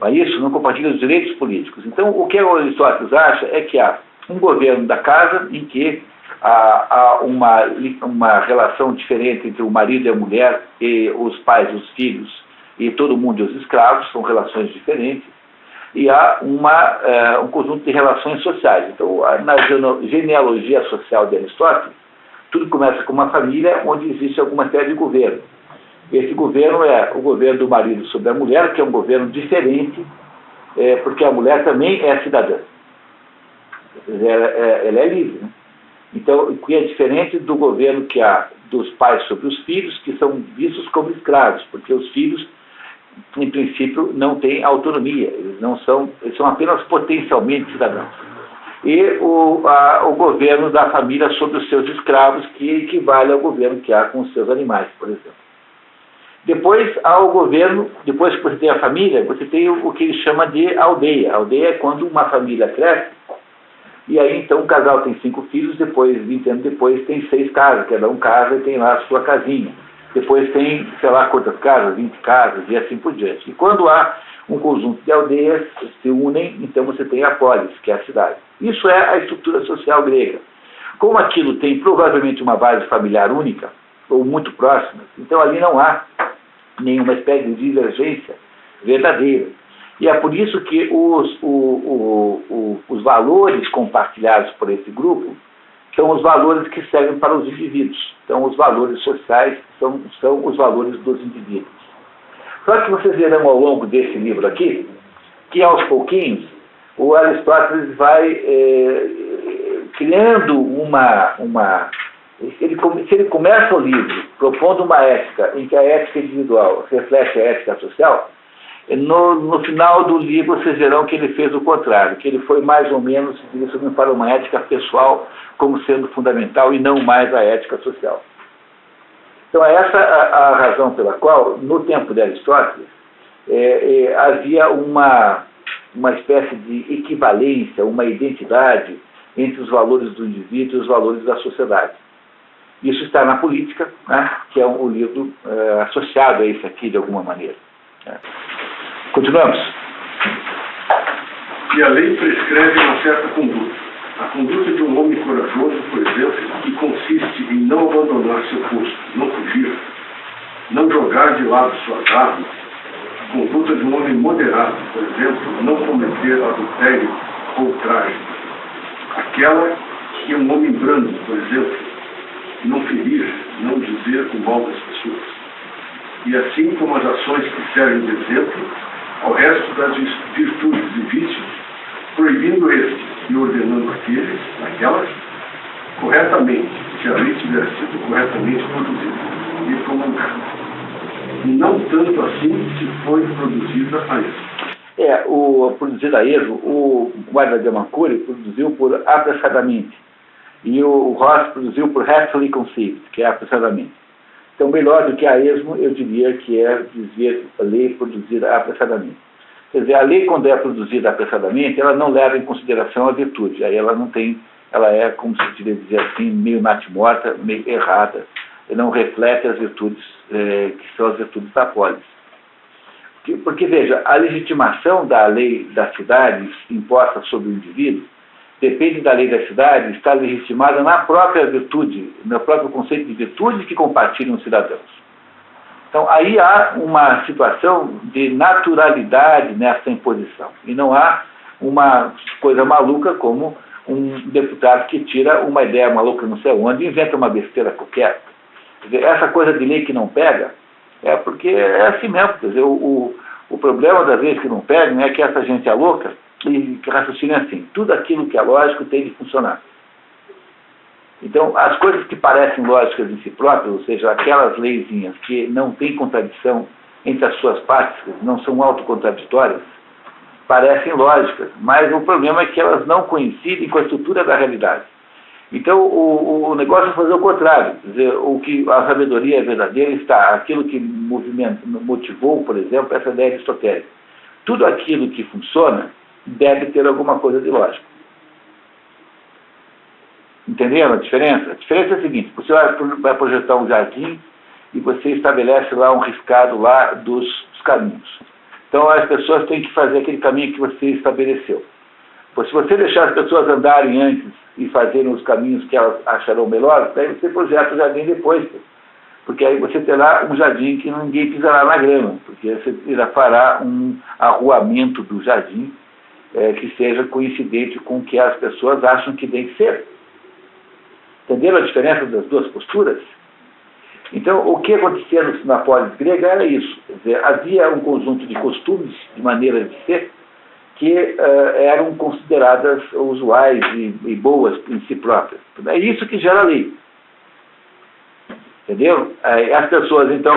Speaker 2: Não é isso? Não compartilha dos direitos políticos. Então, o que Aristóteles acha é que há um governo da casa em que há uma relação diferente entre o marido e a mulher, e os pais e os filhos, e todo mundo e os escravos, são relações diferentes. E há um conjunto de relações sociais. Então, na genealogia social de Aristóteles, tudo começa com uma família onde existe alguma série de governo. Esse governo é o governo do marido sobre a mulher, que é um governo diferente, porque a mulher também é cidadã. Ela é livre, né? Então, que é diferente do governo que há dos pais sobre os filhos, que são vistos como escravos, porque os filhos, em princípio, não têm autonomia, eles são apenas potencialmente cidadãos. E o governo da família sobre os seus escravos, que equivale ao governo que há com os seus animais, por exemplo. Depois há o governo, depois que você tem a família, você tem o que ele chama de aldeia. A aldeia é quando uma família cresce, e aí então o casal tem 5 filhos, depois, 20 anos depois, tem 6 casas, cada um casa e tem lá a sua casinha. Depois tem, sei lá quantas casas, 20 casas e assim por diante. E quando há um conjunto de aldeias se unem, então você tem a polis, que é a cidade. Isso é a estrutura social grega. Como aquilo tem provavelmente uma base familiar única, ou muito próxima, então ali não há nenhuma espécie de divergência verdadeira. E é por isso que os valores compartilhados por esse grupo são os valores que servem para os indivíduos. Então, os valores sociais são os valores dos indivíduos. Só que vocês verão ao longo desse livro aqui, que aos pouquinhos, o Aristóteles vai criando se ele começa o livro propondo uma ética em que a ética individual reflete a ética social, no final do livro vocês verão que ele fez o contrário, que ele foi mais ou menos direcionado para uma ética pessoal como sendo fundamental e não mais a ética social. Então é essa a razão pela qual, no tempo de Aristóteles, havia uma espécie de equivalência, uma identidade entre os valores do indivíduo e os valores da sociedade. Isso está na Política, né, que é um livro associado a isso aqui de alguma maneira. Continuamos.
Speaker 1: E a lei prescreve uma certa conduta. A conduta de um homem corajoso, por exemplo, que consiste em não abandonar seu posto, não fugir, não jogar de lado suas armas. A conduta de um homem moderado, por exemplo, não cometer adultério ou traje. Aquela que um homem brando, por exemplo, não ferir, não dizer o mal das pessoas. E assim como as ações que servem de exemplo ao resto das virtudes e vícios, proibindo estes e ordenando aquelas, corretamente, se a lei tiver sido corretamente produzida e promulgada. E não tanto assim se foi produzida a esmo.
Speaker 2: Produzida a esmo, o Guarda de Mancure produziu por apressadamente, e o Ross produziu por hastily conceived, que é apressadamente. Então, melhor do que a esmo, eu diria que é dizer a lei produzida apressadamente. Quer dizer, a lei, quando é produzida apressadamente, ela não leva em consideração a virtude. Aí ela não tem, ela é, como se diria dizer assim, meio natimorta, meio errada. E não reflete as virtudes, que são as virtudes da polis. Porque, veja, a legitimação da lei das cidades imposta sobre o indivíduo depende da lei da cidade, está legitimada na própria virtude, no próprio conceito de virtude que compartilham os cidadãos. Então, aí há uma situação de naturalidade nessa imposição. E não há uma coisa maluca como um deputado que tira uma ideia maluca não sei onde e inventa uma besteira qualquer. Quer dizer, essa coisa de lei que não pega é porque é assim mesmo. Quer dizer, o problema das leis que não pegam é que essa gente é louca e que raciocina assim. Tudo aquilo que é lógico tem de funcionar. Então, as coisas que parecem lógicas em si próprias, ou seja, aquelas leizinhas que não têm contradição entre as suas partes, não são autocontraditórias, parecem lógicas, mas o problema é que elas não coincidem com a estrutura da realidade. Então, o negócio é fazer o contrário. Quer dizer, o que a sabedoria verdadeira está, aquilo que motivou, por exemplo, essa ideia aristotélica. Tudo aquilo que funciona deve ter alguma coisa de lógico. Entenderam a diferença? A diferença é a seguinte: você vai projetar um jardim e você estabelece lá um riscado lá dos caminhos. Então as pessoas têm que fazer aquele caminho que você estabeleceu. Pois se você deixar as pessoas andarem antes e fazerem os caminhos que elas acharão melhores, daí você projeta o jardim depois. Porque aí você terá um jardim que ninguém pisará na grama, porque você fará um arruamento do jardim que seja coincidente com o que as pessoas acham que tem que ser. Entenderam a diferença das duas posturas? Então, o que acontecia na polis grega era isso. Quer dizer, havia um conjunto de costumes, de maneiras de ser, que eram consideradas usuais e boas em si próprias. É isso que gera a lei. Entendeu? As pessoas, então,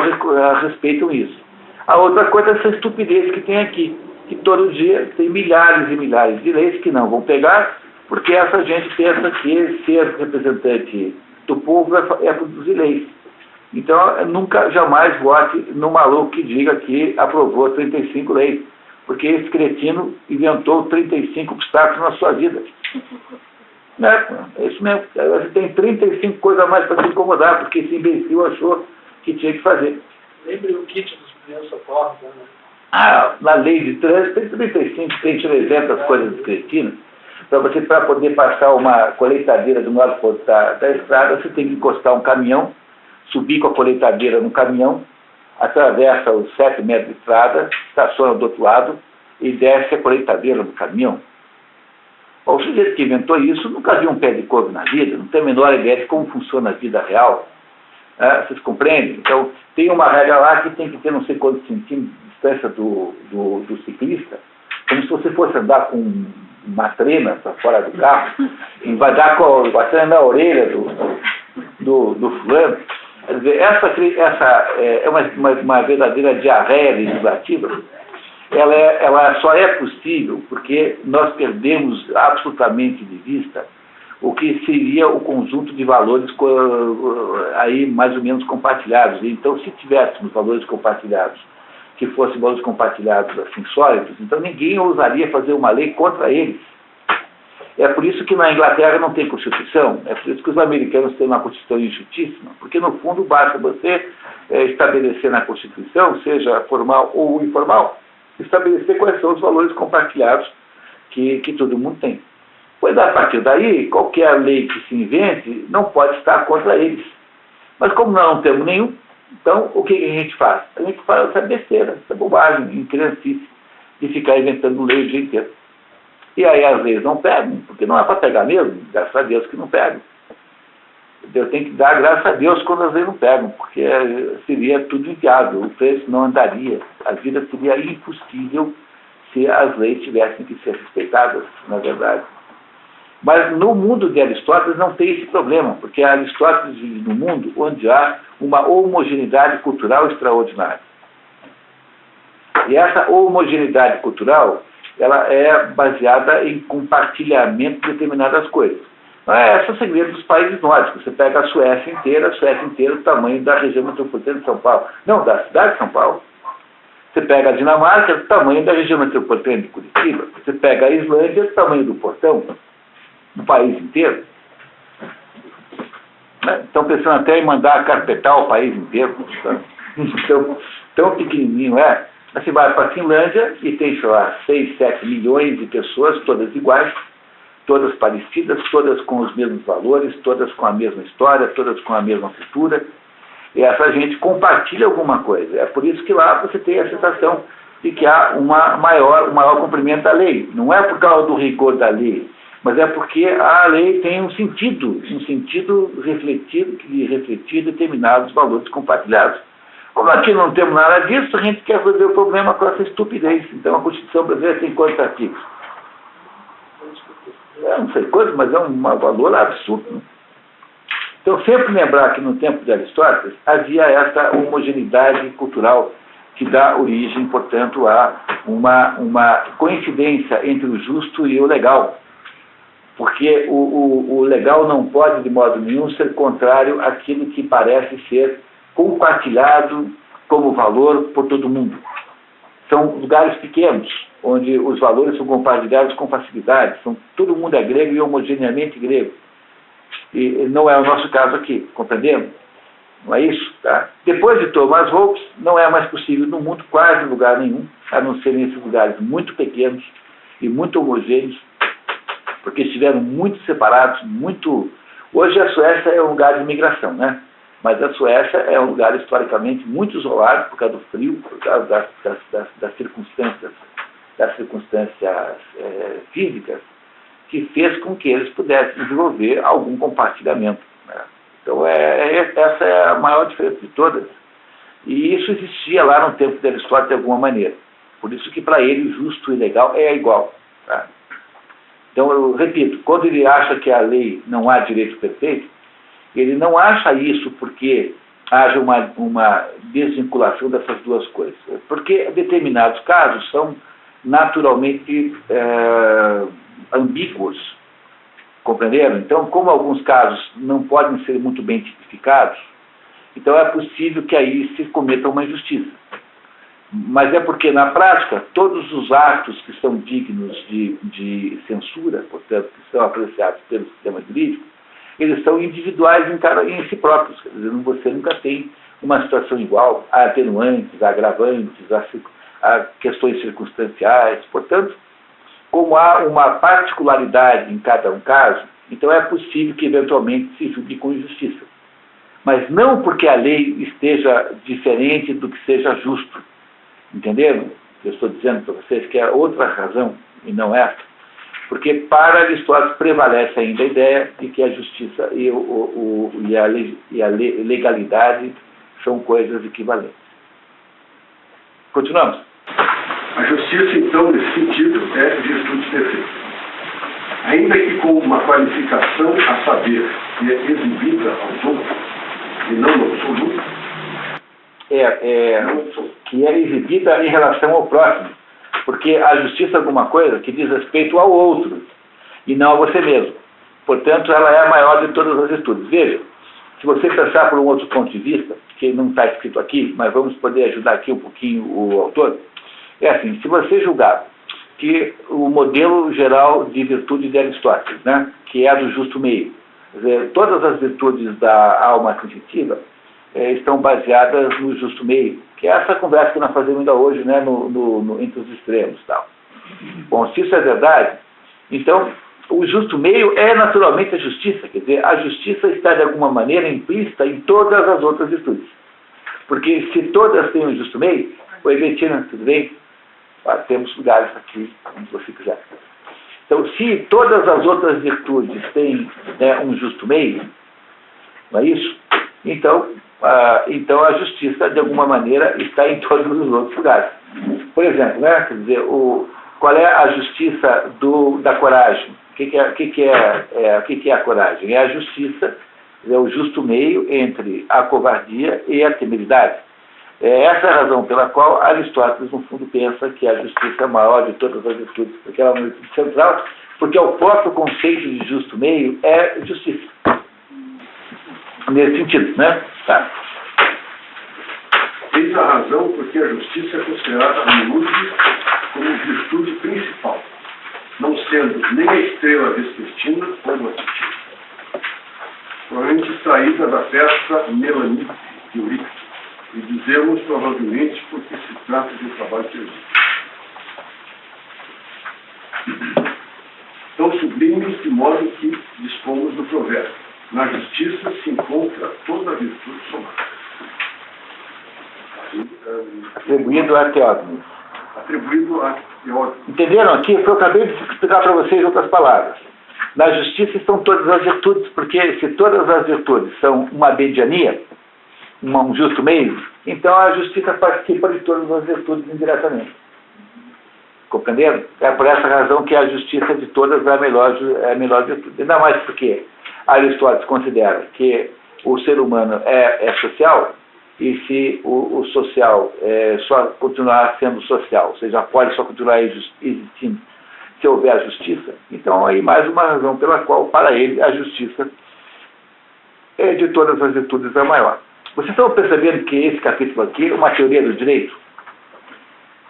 Speaker 2: respeitam isso. A outra coisa é essa estupidez que tem aqui, que todo dia tem milhares e milhares de leis que não vão pegar, porque essa gente pensa que ser representante do povo é produzir leis. Então, nunca, jamais vote no maluco que diga que aprovou 35 leis, porque esse cretino inventou 35 obstáculos na sua vida. É isso mesmo. Você tem 35 coisas a mais para se incomodar, porque esse imbecil achou que tinha que fazer.
Speaker 4: Lembre o kit dos primeiros socorros, né?
Speaker 2: Na lei de trânsito tem 35, tem 300 coisas cretinas. Para poder passar uma colheitadeira de um lado para o outro da estrada, você tem que encostar um caminhão, subir com a colheitadeira no caminhão, atravessa os 7 metros de estrada, estaciona do outro lado e desce a colheitadeira do caminhão. O sujeito que inventou isso nunca viu um pé de couve na vida, não tem a menor ideia de como funciona a vida real. Vocês compreendem? Então, tem uma regra lá que tem que ter não sei quantos centímetros de distância do ciclista, como se você fosse andar com uma trena para fora do carro, e vai dar com a trena na orelha do fulano. Quer dizer, essa é uma verdadeira diarreia legislativa. Ela só é possível porque nós perdemos absolutamente de vista o que seria o conjunto de valores aí mais ou menos compartilhados. Então, se tivéssemos valores compartilhados, que fossem valores compartilhados assim sólidos, então ninguém ousaria fazer uma lei contra eles. É por isso que na Inglaterra não tem Constituição, é por isso que os americanos têm uma Constituição injustíssima, porque no fundo basta você estabelecer na Constituição, seja formal ou informal, estabelecer quais são os valores compartilhados que todo mundo tem. Pois a partir daí, qualquer lei que se invente não pode estar contra eles. Mas como nós não temos nenhum, então o que a gente faz? A gente faz essa besteira, essa bobagem, incriancice, de ficar inventando lei o dia inteiro. E aí as leis não pegam, porque não é para pegar mesmo, graças a Deus que não pegam. Eu tenho que dar graças a Deus quando as leis não pegam, porque seria tudo inviável, o preço não andaria, a vida seria impossível se as leis tivessem que ser respeitadas, na verdade. Mas no mundo de Aristóteles não tem esse problema, porque Aristóteles vive num mundo onde há uma homogeneidade cultural extraordinária. E essa homogeneidade cultural, ela é baseada em compartilhamento de determinadas coisas. Esse é o segredo dos países nórdicos. Você pega a Suécia inteira do tamanho da região metropolitana de São Paulo. Não, da cidade de São Paulo. Você pega a Dinamarca, do tamanho da região metropolitana de Curitiba. Você pega a Islândia, do tamanho do Portão, do país inteiro. Estão pensando até em mandar carpetar o país inteiro. Então, tão pequenininho é. Você vai para a Finlândia e tem, sei lá, 6, 7 milhões de pessoas, todas iguais, todas parecidas, todas com os mesmos valores, todas com a mesma história, todas com a mesma cultura. E essa gente compartilha alguma coisa. É por isso que lá você tem a sensação de que há um maior cumprimento da lei. Não é por causa do rigor da lei, mas é porque a lei tem um sentido refletido, que refletir determinados valores compartilhados. Como aqui não temos nada disso, a gente quer resolver o problema com essa estupidez. Então a Constituição brasileira tem quantos artigos? Não sei quantos, mas é um valor absurdo. Né? Então sempre lembrar que no tempo de Aristóteles havia essa homogeneidade cultural que dá origem, portanto, a uma coincidência entre o justo e o legal. Porque o legal não pode, de modo nenhum, ser contrário àquilo que parece ser compartilhado como valor por todo mundo. São lugares pequenos, onde os valores são compartilhados com facilidade. Todo mundo é grego e homogeneamente grego. E não é o nosso caso aqui, compreendemos? Não é isso? Tá? Depois de Thomas Hobbes, não é mais possível no mundo quase lugar nenhum, a não ser nesses lugares muito pequenos e muito homogêneos, porque estiveram muito separados, muito... Hoje a Suécia é um lugar de imigração, né? Mas a Suécia é um lugar historicamente muito isolado por causa do frio, por causa das circunstâncias físicas, que fez com que eles pudessem desenvolver algum compartilhamento. Né? Então essa é a maior diferença de todas. E isso existia lá no tempo de Aristóteles de alguma maneira. Por isso que para ele o justo e legal é igual. Tá? Então eu repito, quando ele acha que a lei não há direito perfeito, ele não acha isso porque haja uma desvinculação dessas duas coisas. Porque determinados casos são naturalmente ambíguos. Compreenderam? Então, como alguns casos não podem ser muito bem tipificados, então é possível que aí se cometa uma injustiça. Mas é porque, na prática, todos os atos que são dignos de censura, portanto, que são apreciados pelo sistema jurídico, eles são individuais em si próprios. Quer dizer, você nunca tem uma situação igual. Há atenuantes, há agravantes, há questões circunstanciais. Portanto, como há uma particularidade em cada um caso, então é possível que eventualmente se julgue com injustiça. Mas não porque a lei esteja diferente do que seja justo. Entenderam? Eu estou dizendo para vocês que é outra razão e não essa. Porque para Aristóteles prevalece ainda a ideia de que a justiça e a legalidade são coisas equivalentes. Continuamos.
Speaker 1: A justiça, então, nesse sentido, é virtude perfeita. Ainda que com uma qualificação a saber que é exibida aos outros e não no absoluto,
Speaker 2: que é exibida em relação ao próximo. Porque a justiça é alguma coisa que diz respeito ao outro e não a você mesmo. Portanto, ela é a maior de todas as virtudes. Veja, se você pensar por um outro ponto de vista, que não está escrito aqui, mas vamos poder ajudar aqui um pouquinho o autor, é assim, se você julgar que o modelo geral de virtude de Aristóteles, né, que é a do justo meio, quer dizer, todas as virtudes da alma sensitiva estão baseadas no justo meio, que é essa conversa que nós fazemos ainda hoje, né, entre os extremos e tal. Bom, se isso é verdade, então o justo meio é naturalmente a justiça, quer dizer, a justiça está de alguma maneira implícita em todas as outras virtudes. Porque se todas têm um justo meio, oi Betina, tudo bem? Temos lugares aqui, onde você quiser. Então, se todas as outras virtudes têm um justo meio, não é isso? Então a justiça, de alguma maneira, está em todos os outros lugares. Por exemplo, né, quer dizer, qual é a justiça da coragem? O que é a coragem? É a justiça, é o justo meio entre a covardia e a temeridade. Essa é a razão pela qual Aristóteles, no fundo, pensa que a justiça é a maior de todas as virtudes, porque ela é uma virtude central, porque o próprio conceito de justo meio é justiça. Nesse sentido, né? Tá.
Speaker 1: Eis a razão porque a justiça é considerada no Lúcido como virtude principal, não sendo nem a estrela vespertina como a titina. Provavelmente extraída da festa Melanie de Eurípides, e dizemos provavelmente porque se trata de um trabalho perdido. tão sublimes de modo que dispomos do provérbio. Na justiça se encontra toda a virtude somada.
Speaker 2: Atribuído a Teógenes.
Speaker 1: Atribuído a Teógenes.
Speaker 2: Entenderam aqui? Eu acabei de explicar para vocês em outras palavras. Na justiça estão todas as virtudes, porque se todas as virtudes são uma mediania, um justo meio, então a justiça participa de todas as virtudes indiretamente. Compreenderam? É por essa razão que a justiça de todas é a melhor virtude. Ainda mais porque Aristóteles considera que o ser humano é social, e se o social só continuar sendo social, ou seja, pode só continuar existindo se houver a justiça, então aí mais uma razão pela qual, para ele, a justiça de todas as virtudes é a maior. Vocês estão percebendo que esse capítulo aqui é uma teoria do direito?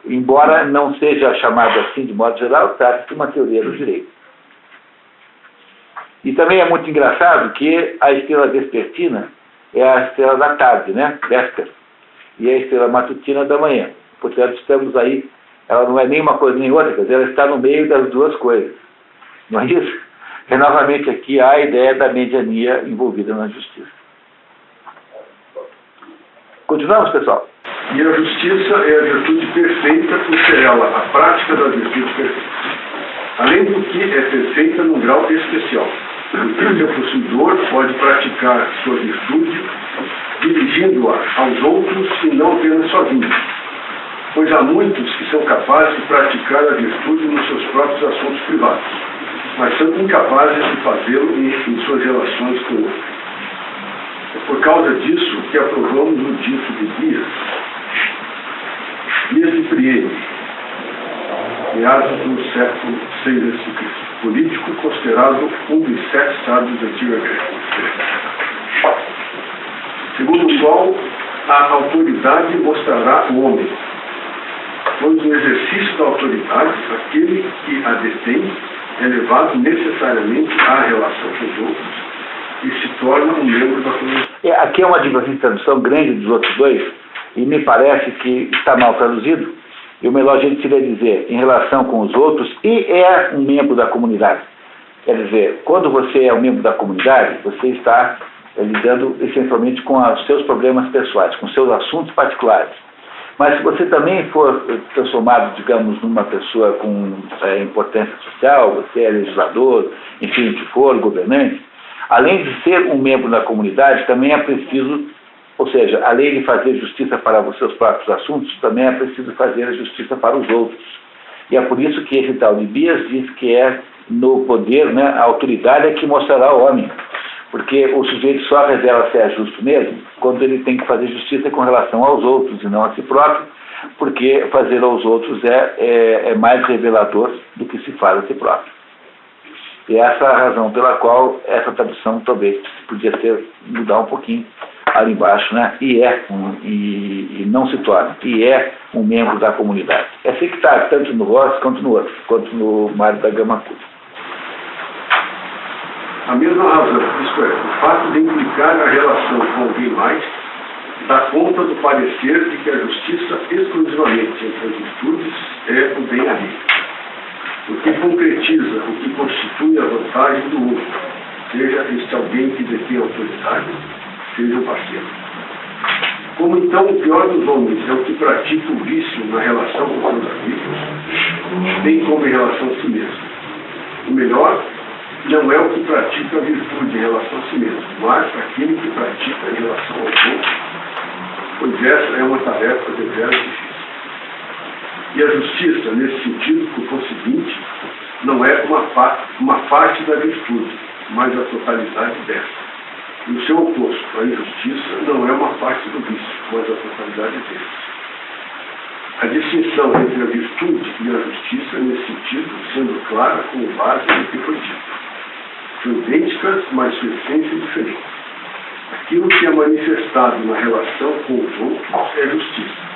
Speaker 2: Embora não seja chamado assim de modo geral, trata-se de uma teoria do direito. E também é muito engraçado que a estrela vespertina é a estrela da tarde, né? Véspera. E a estrela matutina da manhã. Portanto, estamos aí, ela não é nem uma coisa nem outra, quer dizer, ela está no meio das duas coisas. Não é isso? É novamente aqui a ideia da mediania envolvida na justiça. Continuamos, pessoal?
Speaker 1: E a justiça é a virtude perfeita por ser ela a prática da virtude perfeita. Além do que é perfeita num grau especial. O seu possuidor pode praticar sua virtude dirigindo-a aos outros e não apenas sozinho. Pois há muitos que são capazes de praticar a virtude nos seus próprios assuntos privados, mas são incapazes de fazê-lo em suas relações com outros. É por causa disso que aprovamos o dito de Dias de Priene, meados do século VI a.C., político considerado um dos 7 sábios da antiga Grécia. Segundo o qual, a autoridade mostrará o homem, pois no exercício da autoridade, aquele que a detém é levado necessariamente à relação com os outros e se torna um membro da comunidade.
Speaker 2: Aqui é uma tradução grande dos outros dois, e me parece que está mal traduzido. E o melhor jeito seria dizer, em relação com os outros, e é um membro da comunidade. Quer dizer, quando você é um membro da comunidade, você está lidando essencialmente com os seus problemas pessoais, com seus assuntos particulares. Mas se você também for transformado, digamos, numa pessoa com importância social, você é legislador, enfim, o que for, governante, além de ser um membro da comunidade, também é preciso, ou seja, além de fazer justiça para os seus próprios assuntos, também é preciso fazer a justiça para os outros. E é por isso que esse tal de Bias diz que é no poder, né, a autoridade é que mostrará o homem. Porque o sujeito só revela se é justo mesmo quando ele tem que fazer justiça com relação aos outros e não a si próprio, porque fazer aos outros é mais revelador do que se faz a si próprio. E essa é a razão pela qual essa tradução talvez podia ser mudar um pouquinho ali embaixo, né? E não se torna, e é um membro da comunidade. É assim que está, tanto no Ross quanto no outro, quanto no Mário da Gama Curta.
Speaker 1: A mesma razão, isto é, o fato de implicar a relação com alguém mais, dá conta do parecer de que a justiça exclusivamente entre as virtudes é o bem alheio, o que concretiza o que constitui a vantagem do outro, seja este alguém que detém a autoridade, seja o parceiro. Como então o pior dos homens é o que pratica o vício na relação com seus amigos, bem como em relação a si mesmo. O melhor não é o que pratica a virtude em relação a si mesmo, mas aquele que pratica em relação aos outros, pois essa é uma tarefa deveras difícil. E a justiça, nesse sentido, por conseguinte, não é uma parte da virtude, mas a totalidade dessa. E o seu oposto, a injustiça, não é uma parte do vício, mas a totalidade dele. A distinção entre a virtude e a justiça, nesse sentido, sendo clara como base do que foi dito. São idênticas, mas sua essência é diferente. Aquilo que é manifestado na relação com os outros é justiça.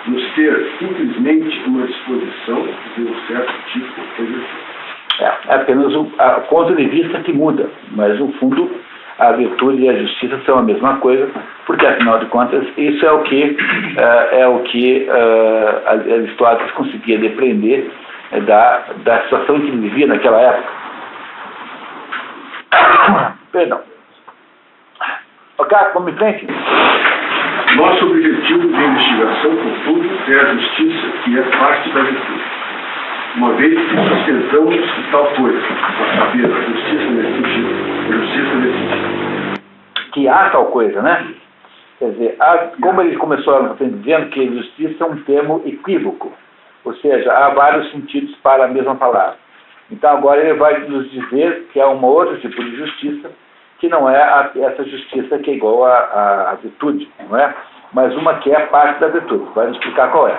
Speaker 1: Nos ter simplesmente uma disposição de um certo tipo de virtude.
Speaker 2: É apenas o ponto de vista que muda, mas no fundo a virtude e a justiça são a mesma coisa, porque afinal de contas isso é o que Aristóteles conseguia depreender da situação que ele vivia naquela época. Perdão. Ok, vamos em frente.
Speaker 1: Nosso objetivo de investigação, contudo, é a justiça, que é parte da virtude. Uma vez que sustentamos que tal coisa, a saber, a justiça nesse sentido,
Speaker 2: que há tal coisa, né? Quer dizer, como ele começou dizendo que justiça é um termo equívoco, ou seja, há vários sentidos para a mesma palavra. Então agora ele vai nos dizer que há um outro tipo de justiça, que não é essa justiça que é igual à virtude, não é? Mas uma que é parte da virtude. Vai nos explicar qual é.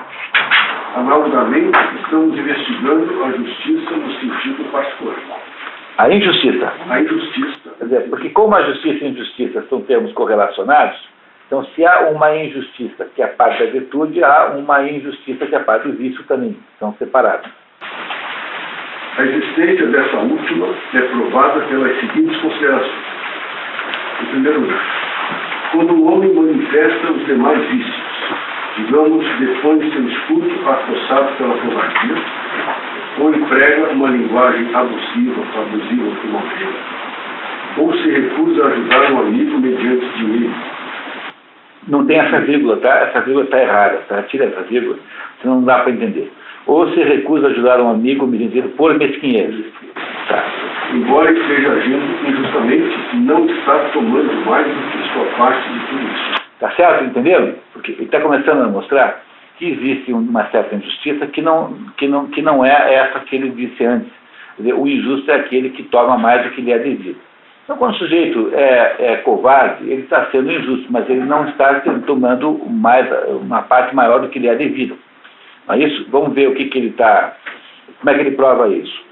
Speaker 1: Analogamente, estamos investigando a justiça no sentido particular.
Speaker 2: A injustiça.
Speaker 1: A injustiça.
Speaker 2: Quer dizer, porque como a justiça e a injustiça são termos correlacionados, então se há uma injustiça que é parte da virtude, há uma injustiça que é parte do vício também. São separados.
Speaker 1: A existência dessa última é provada pelas seguintes considerações. Em primeiro lugar, quando o homem manifesta os demais vícios, digamos, depõe seu escudo acossado pela covardia, ou emprega uma linguagem abusiva por malvada, ou se recusa a ajudar um amigo mediante dinheiro.
Speaker 2: Não tem essa vírgula, tá? Essa vírgula está errada, tá? Tira essa vírgula, senão não dá para entender. Ou se recusa a ajudar um amigo mediante por mesquinhez. Tá.
Speaker 1: Embora esteja agindo injustamente, não está tomando mais do que sua parte de tudo isso.
Speaker 2: Tá certo? Entenderam? Porque ele está começando a mostrar que existe uma certa injustiça que não é essa que ele disse antes. Quer dizer, o injusto é aquele que toma mais do que lhe é devido. Então, quando o sujeito é covarde, ele está sendo injusto, mas ele não está tomando uma parte maior do que lhe é devido. Não é isso? Vamos ver o que ele está... Como é que ele prova isso?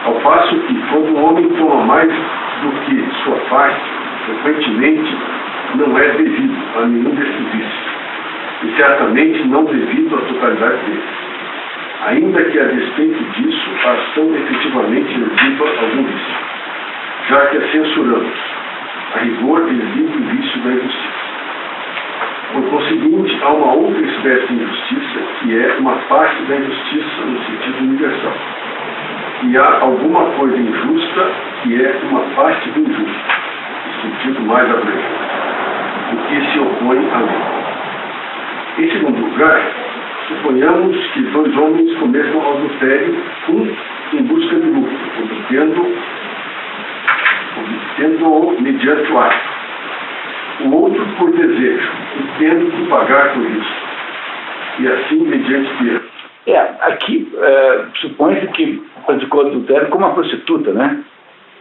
Speaker 1: Ao passo que, quando o homem toma mais do que sua parte, frequentemente não é devido a nenhum desses vícios, e certamente não devido à totalidade deles. Ainda que a despeito disso, a ação efetivamente exiba algum vício, já que a censuramos. A rigor exibe o vício da injustiça. Por conseguinte, há uma outra espécie de injustiça, que é uma parte da injustiça no sentido universal. E há alguma coisa injusta, que é uma parte do injusto, no sentido mais abrangente, o que se opõe à lei. Em segundo lugar, suponhamos que dois homens começam o adultério, um em busca de lucro, obtendo-o mediante o ato, o outro por desejo, e tendo que pagar por isso, e assim mediante perda.
Speaker 2: Aqui supõe-se que praticou adultério como uma prostituta, né?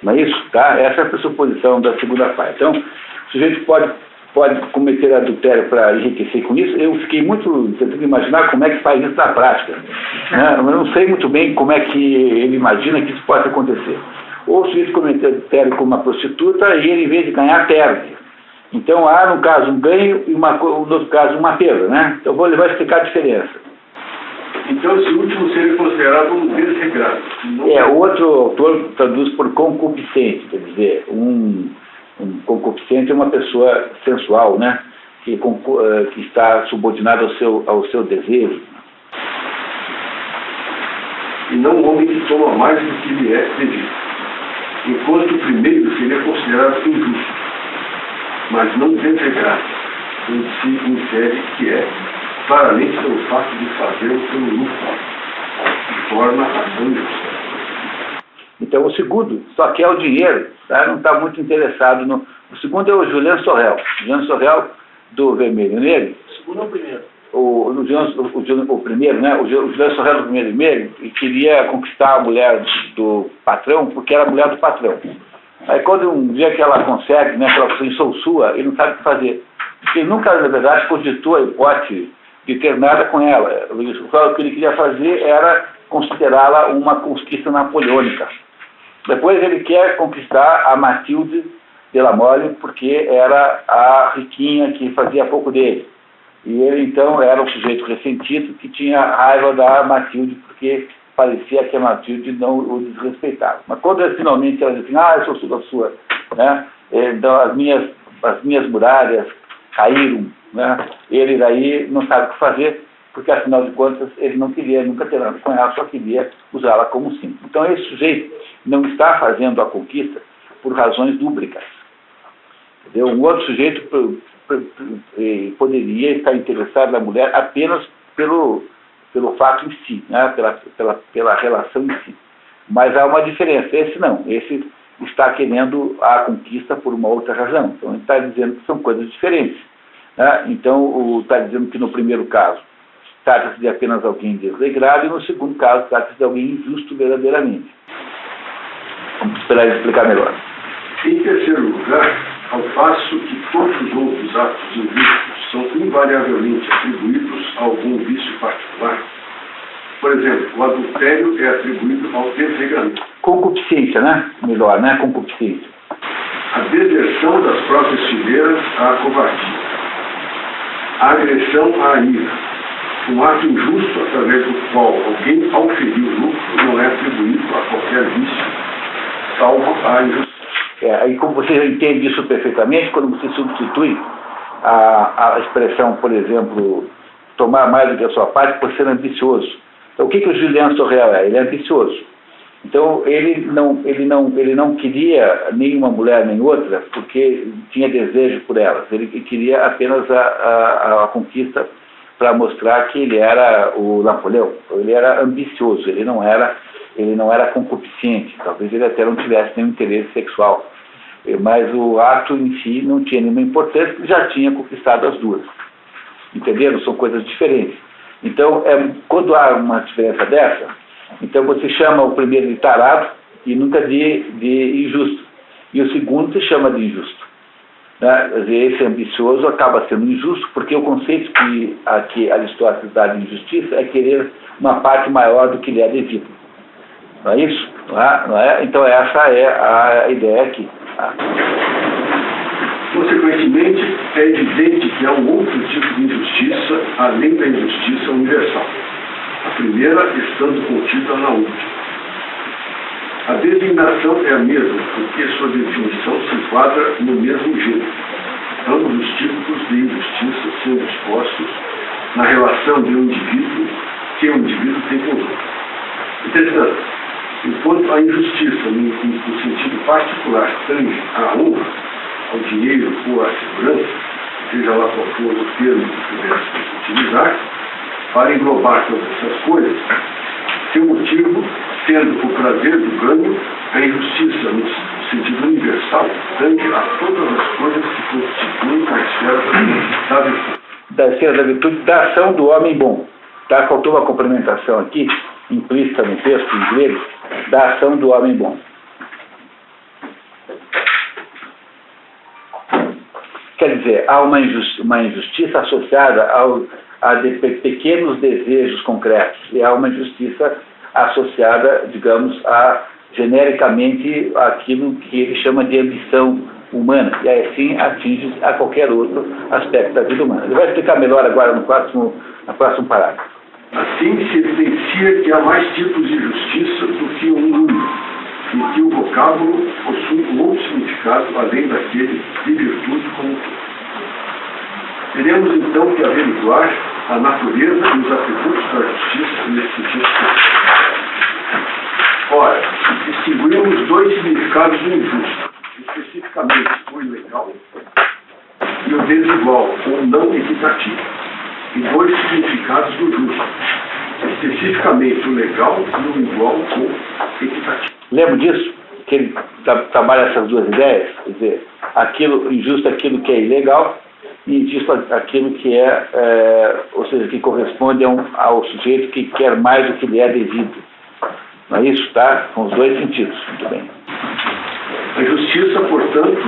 Speaker 2: Não é isso? Tá? Essa é a pressuposição da segunda parte. Então, o sujeito pode cometer adultério para enriquecer com isso. Eu fiquei muito tentando imaginar como é que faz isso na prática. Né? Eu não sei muito bem como é que ele imagina que isso pode acontecer. Ou o sujeito comete adultério com uma prostituta e ele, em vez de ganhar, perde. Então, há, no caso, um ganho e, no outro caso, uma perda, né? Então, ele vai explicar a diferença.
Speaker 1: Então, esse último seria considerado um desregrado.
Speaker 2: O outro autor traduz por concupiscente, quer dizer, um concupiscente é uma pessoa sensual, né? Que está subordinada ao seu desejo.
Speaker 1: E não um homem que toma mais do que lhe é devido. Enquanto o primeiro seria considerado injusto, mas não desregrado, onde se infere que é claramente pelo fato de fazê-lo pelo lucro, de forma ação injusta.
Speaker 2: Então o segundo só quer o dinheiro, tá? Não está muito interessado no... O segundo é o Julian Sorel. Julian Sorel, do Vermelho e Negro.
Speaker 4: O segundo é o primeiro.
Speaker 2: O primeiro, né? O Julian Sorel do Vermelho e Negro, e queria conquistar a mulher do patrão, porque era a mulher do patrão. Aí quando um dia que ela consegue, né, que ela sou sua, ele não sabe o que fazer. Porque ele nunca, na verdade, cogitou a hipótese de ter nada com ela. O que ele queria fazer era considerá-la uma conquista napoleônica. Depois ele quer conquistar a Matilde de la Mole, porque era a riquinha que fazia pouco dele. E ele, então, era um sujeito ressentido que tinha raiva da Matilde, porque parecia que a Matilde não o desrespeitava. Mas quando finalmente ela diz assim, eu sou sua, né? Então as minhas muralhas caíram, né? Ele daí não sabe o que fazer, porque afinal de contas ele não queria nunca ter nada com ela, só queria usá-la como símbolo. Então esse sujeito não está fazendo a conquista por razões dúblicas. Entendeu? Um outro sujeito poderia estar interessado na mulher apenas pelo fato em si, né? pela relação em si. Mas há uma diferença. Esse não. Esse está querendo a conquista por uma outra razão. Então ele está dizendo que são coisas diferentes. Né? Então está dizendo que no primeiro caso trata-se de apenas alguém desregrado e no segundo caso trata-se de alguém injusto verdadeiramente. Vamos esperar ele explicar melhor.
Speaker 1: Em terceiro lugar, ao passo que todos os outros atos injustos são invariavelmente atribuídos a algum vício particular, por exemplo, o adultério é atribuído ao desregramento.
Speaker 2: Concupiscência, né? Melhor, né? Concupiscência.
Speaker 1: A deserção das próprias fileiras à covardia. A agressão à ira. Um ato injusto através do qual alguém auferir o lucro não é atribuído a qualquer vício, salvo a injustiça.
Speaker 2: Aí como você entende isso perfeitamente, quando você substitui a expressão, por exemplo, tomar mais do que a sua parte por ser ambicioso. Então, o que o Julian Sorel é? Ele é ambicioso. Então, ele não queria nenhuma mulher nem outra porque tinha desejo por elas. Ele queria apenas a conquista para mostrar que ele era o Napoleão. Ele era ambicioso, ele não era concupiscente. Talvez ele até não tivesse nenhum interesse sexual. Mas o ato em si não tinha nenhuma importância, porque já tinha conquistado as duas. Entenderam? São coisas diferentes. Então, quando há uma diferença dessa, então você chama o primeiro de tarado e nunca de injusto. E o segundo se chama de injusto. Né? Esse ambicioso acaba sendo injusto, porque o conceito que Aristóteles dá de injustiça é querer uma parte maior do que lhe é devido. Não é isso? Não é? Então essa é a ideia aqui.
Speaker 1: Consequentemente, é evidente que há um outro tipo de injustiça, além da injustiça universal. A primeira estando contida na última. A designação é a mesma, porque sua definição se enquadra no mesmo gênero. Ambos os tipos de injustiça sendo expostos na relação de um indivíduo que o indivíduo tem com o outro. Entretanto, enquanto a injustiça, no sentido particular, tange à honra, ao dinheiro ou à segurança, seja lá qual for o termo que pudéssemos utilizar, para englobar todas essas coisas, seu motivo sendo o prazer do ganho, a injustiça, no sentido universal, tange a todas as coisas que constituem a esfera da virtude.
Speaker 2: Da esfera da virtude, da ação do homem bom. Tá? Faltou uma complementação aqui, implícita no texto em grego, da ação do homem bom. Quer dizer, há uma injustiça associada a pequenos desejos concretos, e há uma injustiça associada, digamos, genericamente àquilo que ele chama de ambição humana, e aí sim atinge a qualquer outro aspecto da vida humana. Ele vai explicar melhor agora no próximo parágrafo.
Speaker 1: Assim se evidencia que há mais tipos de justiça do que um único, e que o vocábulo possui um outro significado além daquele de virtude como todo. Teremos então que averiguar a natureza e os atributos da justiça nesse sentido. Ora, distinguimos dois significados do injusto, especificamente o ilegal e o desigual, ou não equitativo, e dois significados do justo, especificamente o legal e o igual ou equitativo.
Speaker 2: Lembra disso? Que ele trabalha essas duas ideias? Quer dizer, injusto aquilo que é ilegal e injusto aquilo que ou seja, que corresponde ao sujeito que quer mais do que lhe é devido. Não é isso? Tá? Com os dois sentidos. Muito bem.
Speaker 1: A justiça, portanto,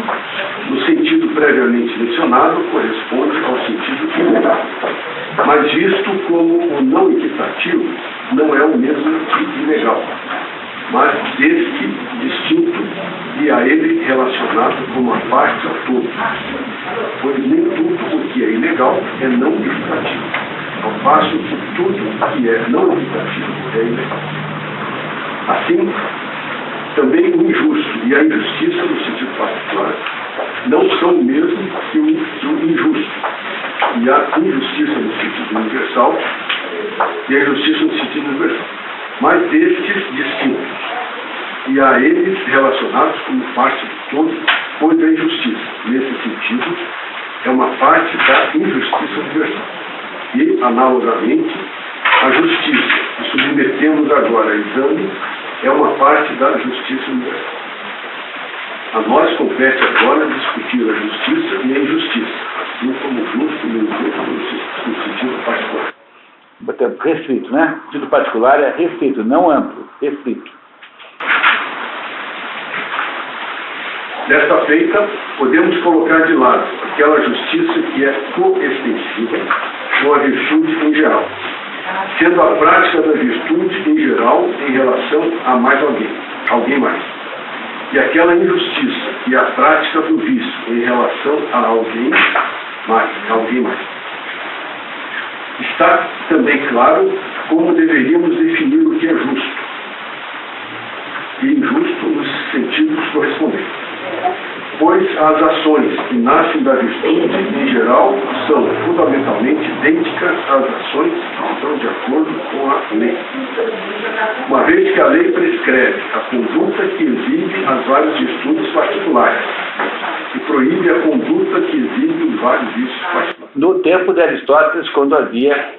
Speaker 1: no sentido previamente mencionado, corresponde ao sentido ilegal. Mas visto como o não equitativo, não é o mesmo que ilegal, mas deste distinto e a ele relacionado como a parte ao todo. Pois nem tudo o que é ilegal é não equitativo, ao passo que tudo que é não equitativo é ilegal. Assim, também o injusto e a injustiça no sentido particular não são o mesmo que o injusto. E a injustiça no sentido universal e a justiça no sentido universal, mas destes distintos, e a eles relacionados como parte de todo, pois a injustiça, nesse sentido, é uma parte da injustiça universal. E, analogamente, a justiça, que submetemos agora a exame, é uma parte da justiça universal. A nós compete agora discutir a justiça e a injustiça, assim como o justo e o injusto no sentido particular.
Speaker 2: Restrito, né? O sentido particular é restrito, não amplo, restrito.
Speaker 1: Desta feita, podemos colocar de lado aquela justiça que é coextensiva com a virtude em geral, sendo a prática da virtude em geral em relação a mais alguém mais. E aquela injustiça e a prática do vício em relação a alguém mais. Está também claro como deveríamos definir o que é justo e injusto nos sentidos correspondentes. Pois as ações que nascem da virtude, em geral, são fundamentalmente idênticas às ações que estão de acordo com a lei. Uma vez que a lei prescreve a conduta que exibe as várias virtudes particulares e proíbe a conduta que exibe os vários vícios particulares.
Speaker 2: No tempo de Aristóteles, quando havia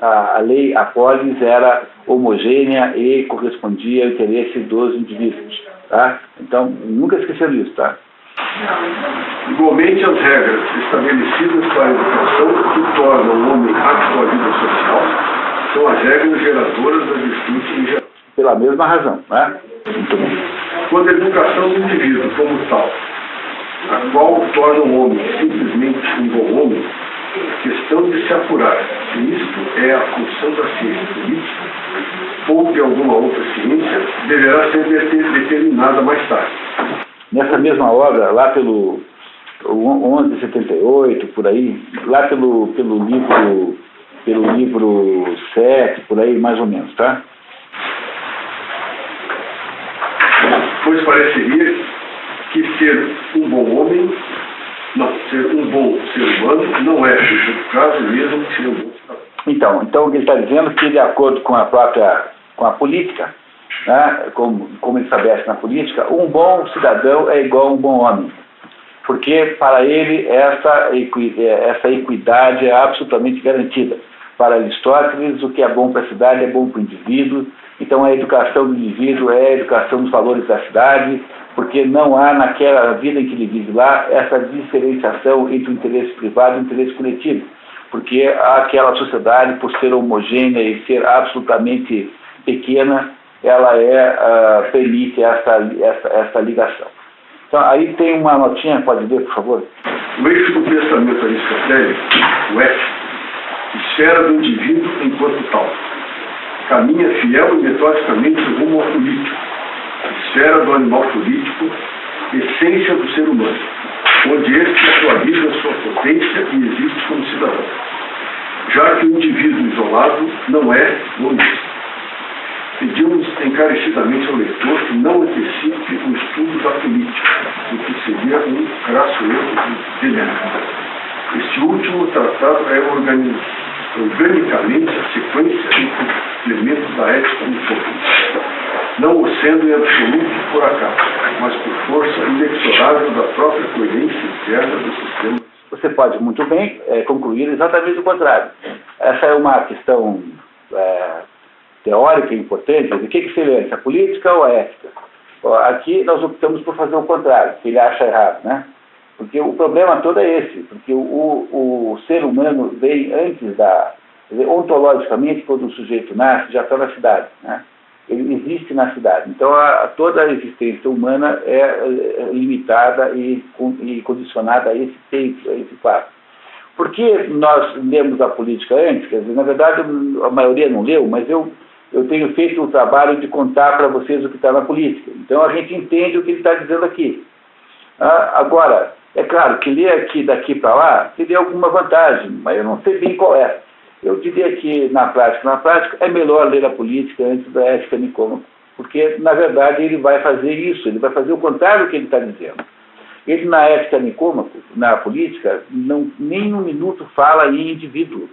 Speaker 2: a lei, a polis era homogênea e correspondia ao interesse dos indivíduos. Tá? Então, nunca esquecendo isso, tá?
Speaker 1: Igualmente, as regras estabelecidas para a educação que tornam o homem apto à vida social são as regras geradoras da virtude em geral.
Speaker 2: Pela mesma razão, né? Muito bem.
Speaker 1: Quando a educação do indivíduo como tal, a qual torna o homem simplesmente um bom homem, questão de se apurar se isto é a função da ciência política ou de alguma outra ciência, deverá ser determinada mais tarde.
Speaker 2: Nessa mesma obra, lá pelo 1178, por aí, lá pelo livro 7, por aí, mais ou menos, tá?
Speaker 1: Pois pareceria que ser um bom homem, ser um bom ser humano não é, no caso mesmo, ser um bom cidadão.
Speaker 2: Então ele está dizendo que, de acordo com a política, né, como ele estabelece na política, um bom cidadão é igual a um bom homem. Porque, para ele, essa equidade é absolutamente garantida. Para Aristóteles, o que é bom para a cidade é bom para o indivíduo. Então, a educação do indivíduo é a educação dos valores da cidade, porque não há, naquela vida em que ele vive lá, essa diferenciação entre o interesse privado e o interesse coletivo. Porque aquela sociedade, por ser homogênea e ser absolutamente pequena, ela permite essa ligação. Então, aí tem uma notinha, pode ver, por favor?
Speaker 1: O eixo do pensamento aristotélico, o F, esfera do indivíduo enquanto tal, caminha fiel e metodicamente rumo ao político, esfera do animal político, essência do ser humano, onde este atualiza sua potência e existe como cidadão, já que o indivíduo isolado não é monista. Pedimos encarecidamente ao leitor que não antecipe o estudo da política, o que seria um crasso erro de gênero. Este último tratado é organicamente a sequência e complemento da ética no todo, não o sendo em absoluto por acaso, mas por força inexorável da própria coerência interna do sistema.
Speaker 2: Você pode muito bem concluir exatamente o contrário. Essa é uma questão teórica importante. O que seria antes, a política ou a ética? Aqui nós optamos por fazer o contrário, que ele acha errado, né? Porque o problema todo é esse, porque o ser humano vem antes ontologicamente, quando o sujeito nasce, já está na cidade, né? Ele existe na cidade. Então, toda a existência humana é limitada e condicionada a esse tempo, a esse fato. Por que nós lemos a política antes? Quer dizer, na verdade, a maioria não leu, mas eu tenho feito o trabalho de contar para vocês o que está na política. Então, a gente entende o que ele está dizendo aqui. Agora, é claro que ler aqui daqui para lá teria alguma vantagem, mas eu não sei bem qual é. Eu diria que, na prática, é melhor ler a política antes da ética nicômaco, porque, na verdade, ele vai fazer isso, ele vai fazer o contrário do que ele está dizendo. Ele, na ética nicômaco, na política, nem um minuto fala em indivíduo.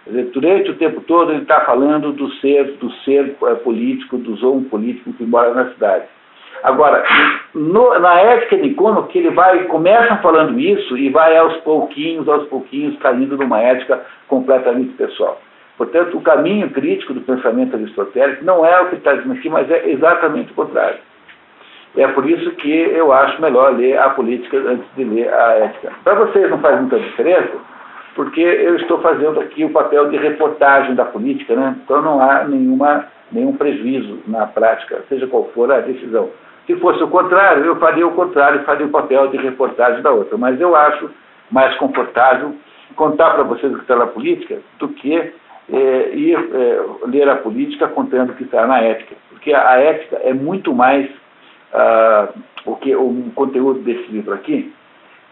Speaker 2: Quer dizer, durante o tempo todo ele está falando do ser político, do zoom político que mora na cidade. Agora, na ética Nicono, que ele começa falando isso e vai aos pouquinhos, caindo numa ética completamente pessoal. Portanto, o caminho crítico do pensamento aristotélico não é o que está dizendo aqui, mas é exatamente o contrário. É por isso que eu acho melhor ler a política antes de ler a ética. Para vocês não faz muita diferença, porque eu estou fazendo aqui o papel de reportagem da política, né? Então não há nenhum prejuízo na prática, seja qual for a decisão. Se fosse o contrário, eu faria o contrário, faria o papel de reportagem da outra. Mas eu acho mais confortável contar para vocês o que está na política do que ler a política contando o que está na ética. Porque a ética é muito mais o conteúdo desse livro aqui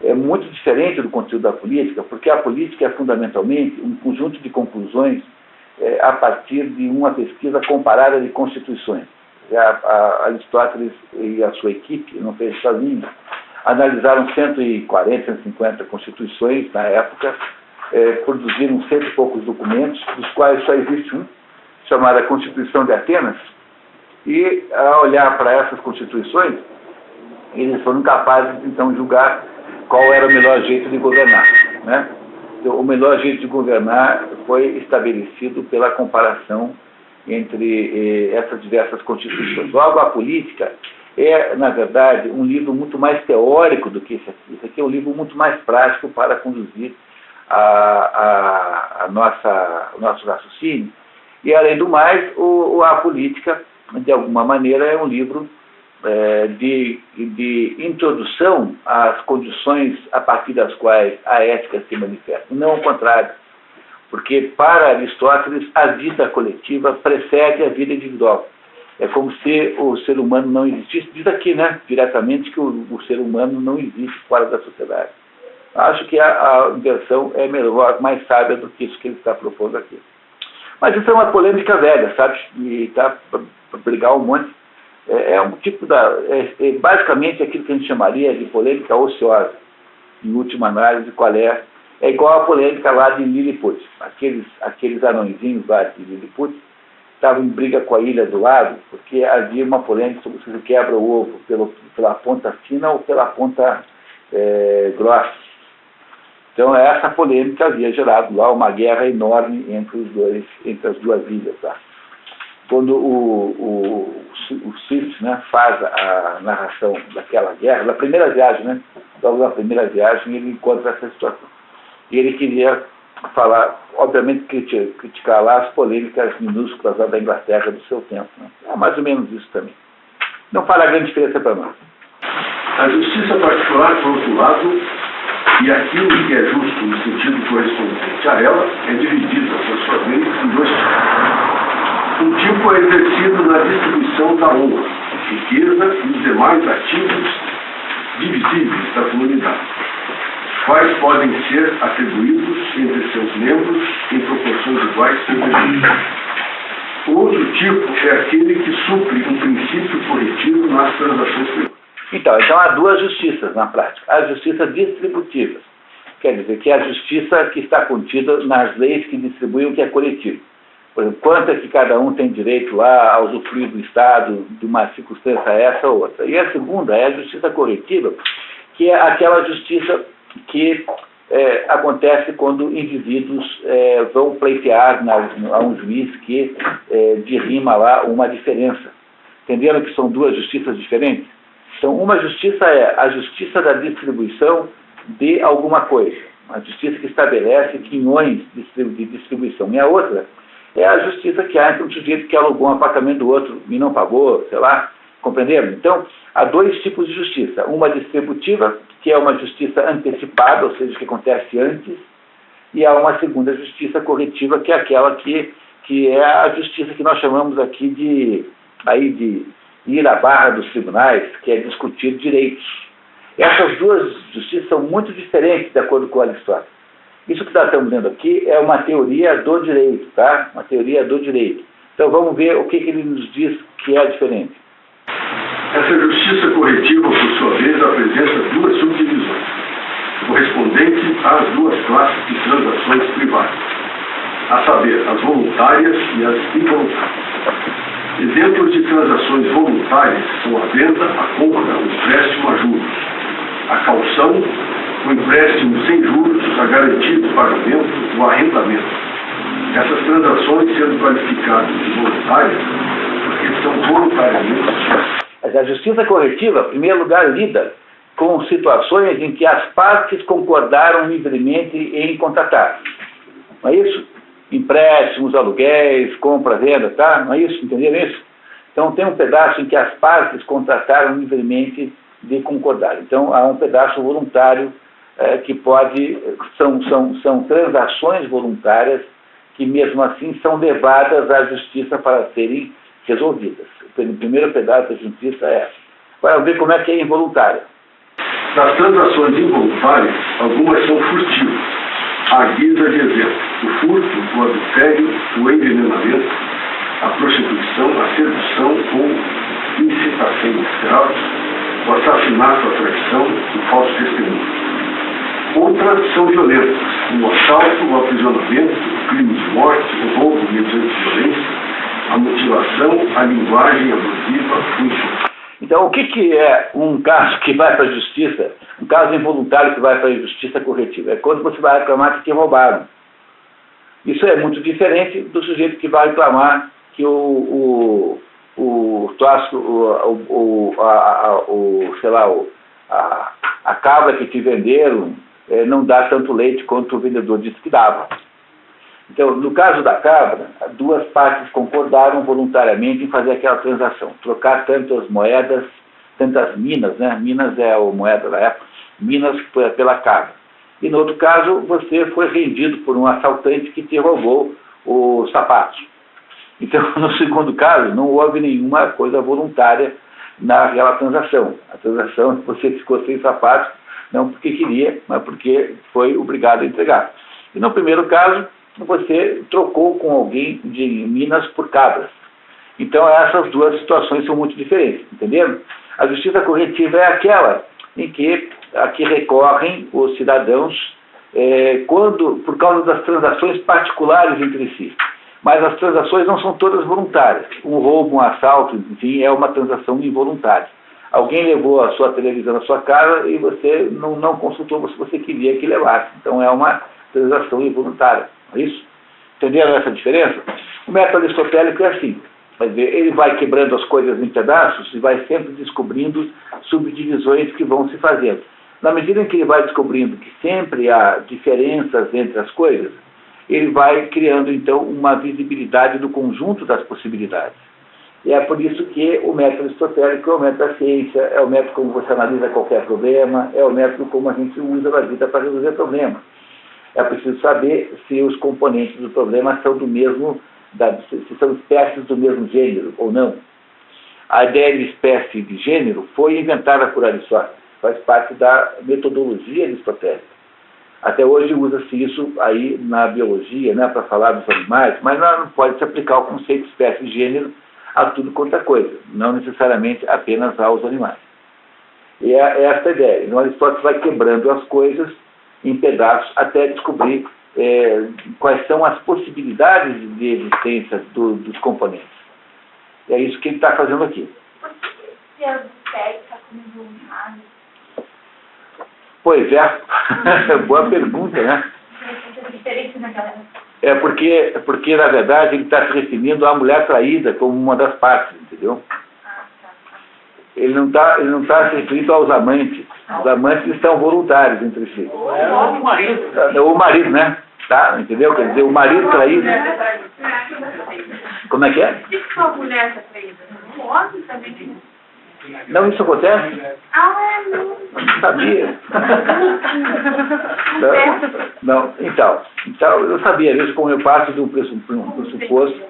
Speaker 2: é muito diferente do conteúdo da política, porque a política é fundamentalmente um conjunto de conclusões a partir de uma pesquisa comparada de constituições. Aristóteles e a sua equipe, não fez sozinho, analisaram 140, 150 constituições na época, produziram 100 e poucos documentos, dos quais só existe um, chamado a Constituição de Atenas, e ao olhar para essas constituições, eles foram capazes de então julgar qual era o melhor jeito de governar, né? Então, o melhor jeito de governar foi estabelecido pela comparação entre essas diversas constituições. Logo, a política é, na verdade, um livro muito mais teórico do que esse aqui. Esse aqui é um livro muito mais prático para conduzir o nosso raciocínio. E, além do mais, a política, de alguma maneira, é um livro de introdução às condições a partir das quais a ética se manifesta. Não ao contrário. Porque, para Aristóteles, a vida coletiva precede a vida individual. É como se o ser humano não existisse. Diz aqui, né, diretamente, que o ser humano não existe fora da sociedade. Acho que a inversão é melhor, mais sábia do que isso que ele está propondo aqui. Mas isso é uma polêmica velha, sabe? E está para brigar um monte. É um tipo basicamente aquilo que a gente chamaria de polêmica ociosa. Em última análise, qual é? É igual a polêmica lá de Lilliput. Aqueles anõezinhos lá de Lilliput estavam em briga com a ilha do lado, porque havia uma polêmica sobre se você quebra o ovo pela ponta fina ou pela ponta grossa. Então, essa polêmica havia gerado lá uma guerra enorme entre as duas ilhas. Tá? Quando o Sisyphus, né, faz a narração daquela guerra, da primeira viagem, né, logo na primeira viagem, ele encontra essa situação. E ele queria falar, obviamente, criticar lá as polêmicas minúsculas lá da Inglaterra do seu tempo. Né? É mais ou menos isso também. Não faz a grande diferença para nós.
Speaker 1: A justiça particular, por outro lado, e aquilo que é justo no sentido correspondente a ela, é dividida, por sua vez, em dois tipos. Um tipo é exercido na distribuição da honra, riqueza e os demais ativos divisíveis da comunidade, quais podem ser atribuídos entre seus membros em proporções iguais sem prejuízo. O outro tipo é aquele que supre um princípio corretivo nas transações privadas.
Speaker 2: Então há duas justiças na prática. A justiça distributiva, quer dizer, que é a justiça que está contida nas leis que distribuem o que é coletivo. Por exemplo, quanto é que cada um tem direito lá a usufruir do Estado de uma circunstância essa ou outra. E a segunda é a justiça corretiva, que é aquela justiça que acontece quando indivíduos vão pleitear a um juiz que dirima lá uma diferença. Entenderam que são duas justiças diferentes? Então, uma justiça é a justiça da distribuição de alguma coisa, a justiça que estabelece quinhões de distribuição. E a outra é a justiça que há entre um sujeito que alugou um apartamento do outro e não pagou, sei lá, compreenderam? Então, há dois tipos de justiça. Uma distributiva, que é uma justiça antecipada, ou seja, que acontece antes, e há uma segunda justiça corretiva, que é aquela que é a justiça que nós chamamos aqui de ir à barra dos tribunais, que é discutir direitos. Essas duas justiças são muito diferentes, de acordo com Aristóteles. Isso que nós estamos lendo aqui é uma teoria do direito, tá? Uma teoria do direito. Então vamos ver o que ele nos diz que é diferente.
Speaker 1: Essa justiça corretiva, por sua vez, apresenta duas subdivisões, correspondentes às duas classes de transações privadas. a saber, as voluntárias e as involuntárias. Exemplos de transações voluntárias são a venda, a compra, o empréstimo a juros, a caução, o empréstimo sem juros, a garantia de pagamento, o arrendamento. Essas transações sendo qualificadas de voluntárias porque são voluntariamente.
Speaker 2: A justiça corretiva, em primeiro lugar, lida com situações em que as partes concordaram livremente em contratar. Não é isso? Empréstimos, aluguéis, compra, venda, tá? Não é isso? Entenderam isso? Então tem um pedaço em que as partes contrataram livremente de concordar. Então há um pedaço voluntário que pode, são transações voluntárias que mesmo assim são levadas à justiça para serem resolvidas. O primeiro pedaço da justiça é essa. Agora vamos ver como é que é involuntária.
Speaker 1: Das transações involuntárias, algumas são furtivas. À guisa de exemplo, o furto, o adultério, o envenenamento, a prostituição, a sedução ou incitação industrial, o assassinato, a traição, o falso testemunho. Outras são violentas, o assalto, o aprisionamento, o crime de morte, o roubo mediante violência, a mutilação, a linguagem abusiva, o insulto.
Speaker 2: Então, o que é um caso que vai para a justiça, um caso involuntário que vai para a justiça corretiva? É quando você vai reclamar que te roubaram. Isso é muito diferente do sujeito que vai reclamar que a cabra que te venderam não dá tanto leite quanto o vendedor disse que dava. Então, no caso da cabra, duas partes concordaram voluntariamente em fazer aquela transação, trocar tantas moedas, tantas minas, né? Minas é a moeda da época, minas pela cabra. E no outro caso, você foi rendido por um assaltante que te roubou o sapato. Então, no segundo caso, não houve nenhuma coisa voluntária naquela transação. A transação, você ficou sem sapato, não porque queria, mas porque foi obrigado a entregar. E no primeiro caso, você trocou com alguém de minas por cabras. Então, essas duas situações são muito diferentes, entenderam? A justiça corretiva é aquela em que aqui recorrem os cidadãos por causa das transações particulares entre si. Mas as transações não são todas voluntárias. Um roubo, um assalto, enfim, é uma transação involuntária. Alguém levou a sua televisão na sua casa e você não consultou se você queria que levasse. Então, é uma transação involuntária. É isso? Entenderam essa diferença? O método aristotélico é assim. Quer dizer, ele vai quebrando as coisas em pedaços e vai sempre descobrindo subdivisões que vão se fazendo. Na medida em que ele vai descobrindo que sempre há diferenças entre as coisas, ele vai criando, então, uma visibilidade do conjunto das possibilidades. E é por isso que o método aristotélico é o método da ciência, é o método como você analisa qualquer problema, é o método como a gente usa na vida para resolver problemas. É preciso saber se os componentes do problema são do mesmo, se são espécies do mesmo gênero ou não. A ideia de espécie de gênero foi inventada por Aristóteles, faz parte da metodologia aristotélica. Até hoje usa-se isso aí na biologia, né, para falar dos animais, mas não pode se aplicar o conceito de espécie de gênero a tudo quanto é coisa, não necessariamente apenas aos animais. E é essa a ideia. Então Aristóteles vai quebrando as coisas em pedaços até descobrir quais são as possibilidades de existência dos componentes. E é isso que ele está fazendo aqui.
Speaker 5: Se a pele está comendo um.
Speaker 2: Pois é, boa pergunta, né? É porque, na verdade, ele está se referindo à mulher traída como uma das partes, entendeu? Ele não está se referindo aos amantes. Os amantes estão voluntários entre si.
Speaker 4: O marido.
Speaker 2: O marido, né? Tá? Entendeu? Quer dizer, o marido traído. Como é que é?
Speaker 5: Se for a mulher está traída, o homem também.
Speaker 2: Não, isso acontece?
Speaker 5: Não.
Speaker 2: Não sabia. Não. Então, eu sabia, veja como eu parto de um pressuposto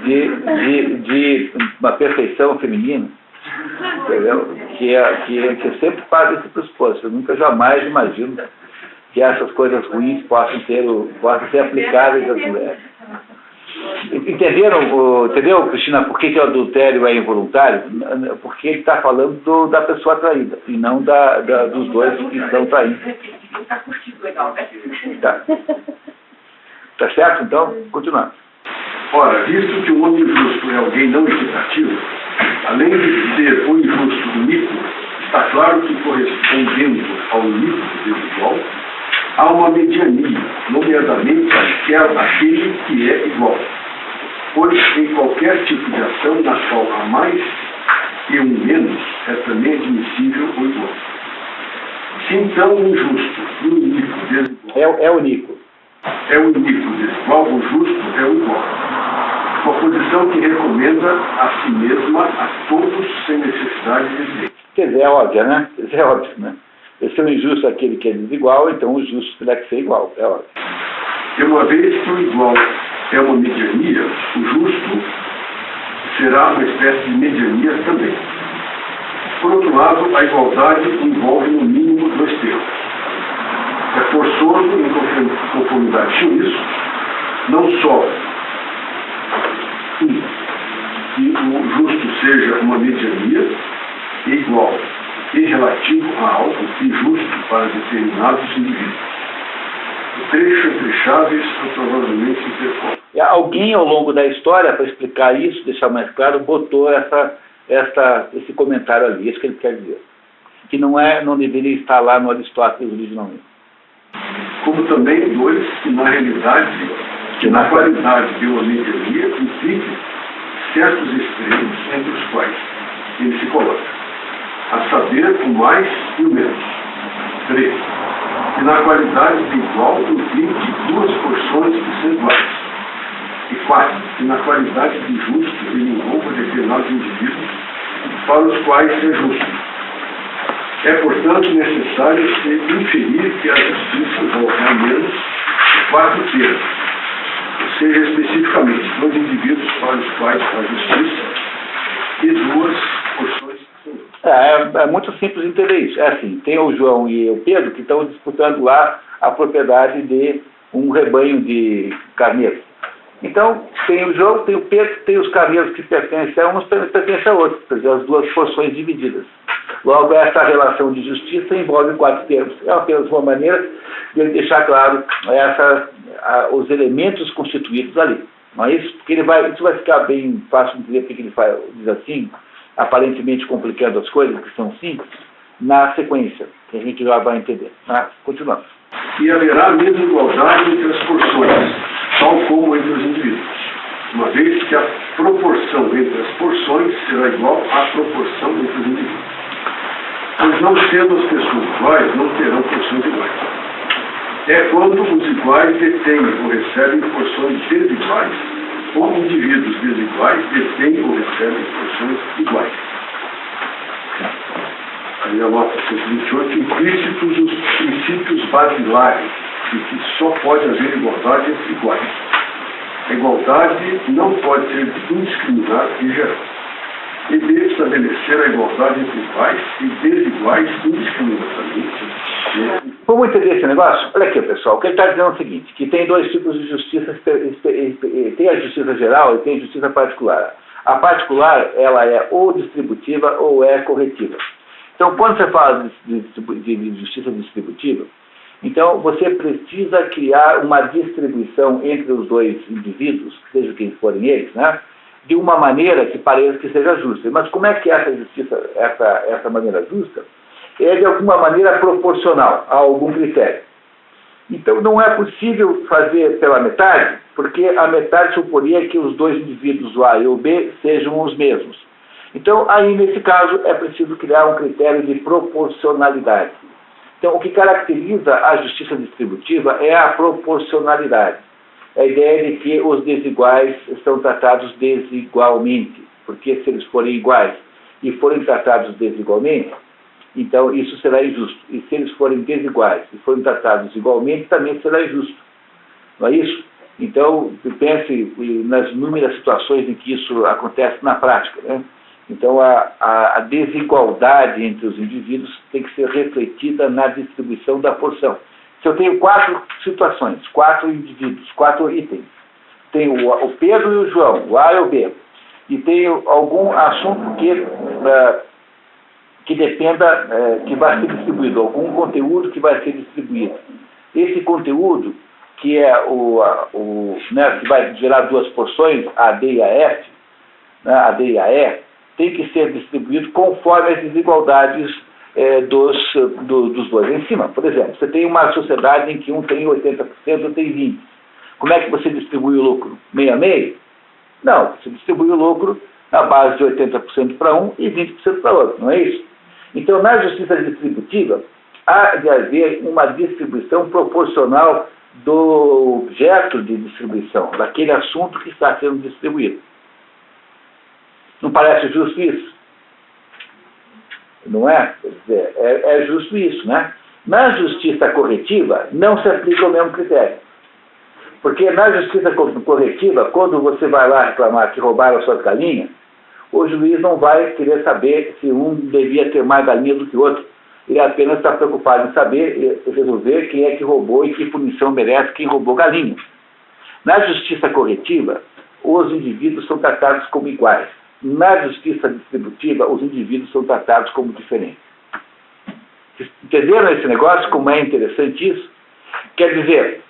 Speaker 2: de uma perfeição feminina, entendeu? Que sempre parte desse pressuposto. Eu nunca jamais imagino que essas coisas ruins possam ser aplicáveis às mulheres. Entendeu, Cristina, por que o adultério é involuntário? Porque ele está falando da pessoa traída, e não dos dois que estão traindo.
Speaker 5: Está curtindo legal, né?
Speaker 2: Tá. Tá certo? Então, continuando.
Speaker 1: Ora, visto que o homem justo é alguém não equitativo, além de ser o injusto único, está claro que, correspondendo ao único desigual, há uma mediania, nomeadamente aquele que é igual. Pois em qualquer tipo de ação na qual há mais e um menos, é também admissível o igual. Se então o injusto e o único desigual
Speaker 2: É único.
Speaker 1: é o único desigual, o justo é o igual. Uma posição que recomenda a si mesma a todos sem necessidade de direito.
Speaker 2: Quer dizer, é óbvio, né? Isso é óbvio, né? Se o injusto é aquele que é desigual, então o justo terá que ser igual, é óbvio.
Speaker 1: E uma vez que o igual é uma mediania, o justo será uma espécie de mediania também. Por outro lado, a igualdade envolve no mínimo dois termos. É forçoso, em conformidade com isso, não só que o justo seja uma mediania e igual e relativo a algo injusto para determinados indivíduos. O trecho entre chaves provavelmente se intercorre.
Speaker 2: Alguém ao longo da história, para explicar isso, deixar mais claro, botou esse comentário ali, isso que ele quer dizer. Que não deveria estar lá no Aristóteles originalmente.
Speaker 1: Como também dois que na realidade, na qualidade de uma mediania, implique certos extremos entre os quais ele se coloca, a saber, o mais e o menos. 3. Que na qualidade de igual implique duas porções que são iguais. E 4. Que na qualidade de justo ele envolva determinados indivíduos para os quais é justo. É, portanto, necessário se inferir que a justiça envolve ao menos 4 termos, ou seja, especificamente, 2 indivíduos para os quais a justiça e 2 porções que são justiça.
Speaker 2: É muito simples entender isso. É assim, tem o João e o Pedro que estão disputando lá a propriedade de um rebanho de carneiros. Então, tem o João, tem o Pedro, tem os carneiros que pertencem a uns, pertencem a outros, quer dizer, as duas porções divididas. Logo, essa relação de justiça envolve 4 termos. É apenas uma maneira de deixar claro os elementos constituídos ali. Não é isso? Porque isso vai ficar bem fácil de dizer porque ele diz assim, aparentemente complicando as coisas, que são simples, na sequência, que a gente já vai entender. Continuando.
Speaker 1: E haverá a mesma igualdade entre as porções, tal como entre os indivíduos, uma vez que a proporção entre as porções será igual à proporção entre os indivíduos. Pois não sendo as pessoas iguais, não terão porções iguais. É quando os iguais detêm ou recebem porções desiguais, ou indivíduos desiguais detêm ou recebem porções iguais. Aí a nota 128, implícitos os princípios basilares de que só pode haver igualdade entre iguais. A igualdade não pode ser indiscriminada e geral. E deve estabelecer a igualdade entre iguais e desiguais indiscriminadamente.
Speaker 2: Vamos entender esse negócio? Olha aqui, pessoal, o que ele está dizendo é o seguinte, que tem 2 tipos de justiça, tem a justiça geral e tem a justiça particular. A particular, ela é ou distributiva ou é corretiva. Então, quando você fala de justiça distributiva, então você precisa criar uma distribuição entre os 2 indivíduos, sejam quem forem eles, né? De uma maneira que pareça que seja justa. Mas como é que é essa justiça, essa maneira justa? É de alguma maneira proporcional a algum critério. Então não é possível fazer pela metade, porque a metade suporia que os 2 indivíduos, o A e o B, sejam os mesmos. Então aí nesse caso é preciso criar um critério de proporcionalidade. Então o que caracteriza a justiça distributiva é a proporcionalidade. A ideia de que os desiguais estão tratados desigualmente, porque se eles forem iguais e forem tratados desigualmente, então isso será injusto. E se eles forem desiguais e forem tratados igualmente, também será injusto. Não é isso? Então, pense nas inúmeras situações em que isso acontece na prática, né? Então, a desigualdade entre os indivíduos tem que ser refletida na distribuição da porção. Se eu tenho 4 situações, 4 indivíduos, 4 itens, tenho o Pedro e o João, o A e o B, e tenho algum assunto que dependa, que vai ser distribuído, algum conteúdo que vai ser distribuído. Esse conteúdo que é né, que vai gerar duas porções, a D e a F, né, a D e a E, tem que ser distribuído conforme as desigualdades dos dois em cima. Por exemplo, você tem uma sociedade em que um tem 80%, outro tem 20%. Como é que você distribui o lucro? Meio a meio? Não, você distribui o lucro na base de 80% para um e 20% para outro, não é isso? Então, na justiça distributiva, há de haver uma distribuição proporcional do objeto de distribuição, daquele assunto que está sendo distribuído. Não parece justo isso? Não é? Quer dizer, é justo isso, né? Na justiça corretiva, não se aplica o mesmo critério. Porque na justiça corretiva, quando você vai lá reclamar que roubaram a sua galinha, o juiz não vai querer saber se um devia ter mais galinha do que o outro. Ele apenas está preocupado em saber e resolver quem é que roubou e que punição merece quem roubou galinha. Na justiça corretiva, os indivíduos são tratados como iguais. Na justiça distributiva, os indivíduos são tratados como diferentes. Entenderam esse negócio? Como é interessante isso? Quer dizer,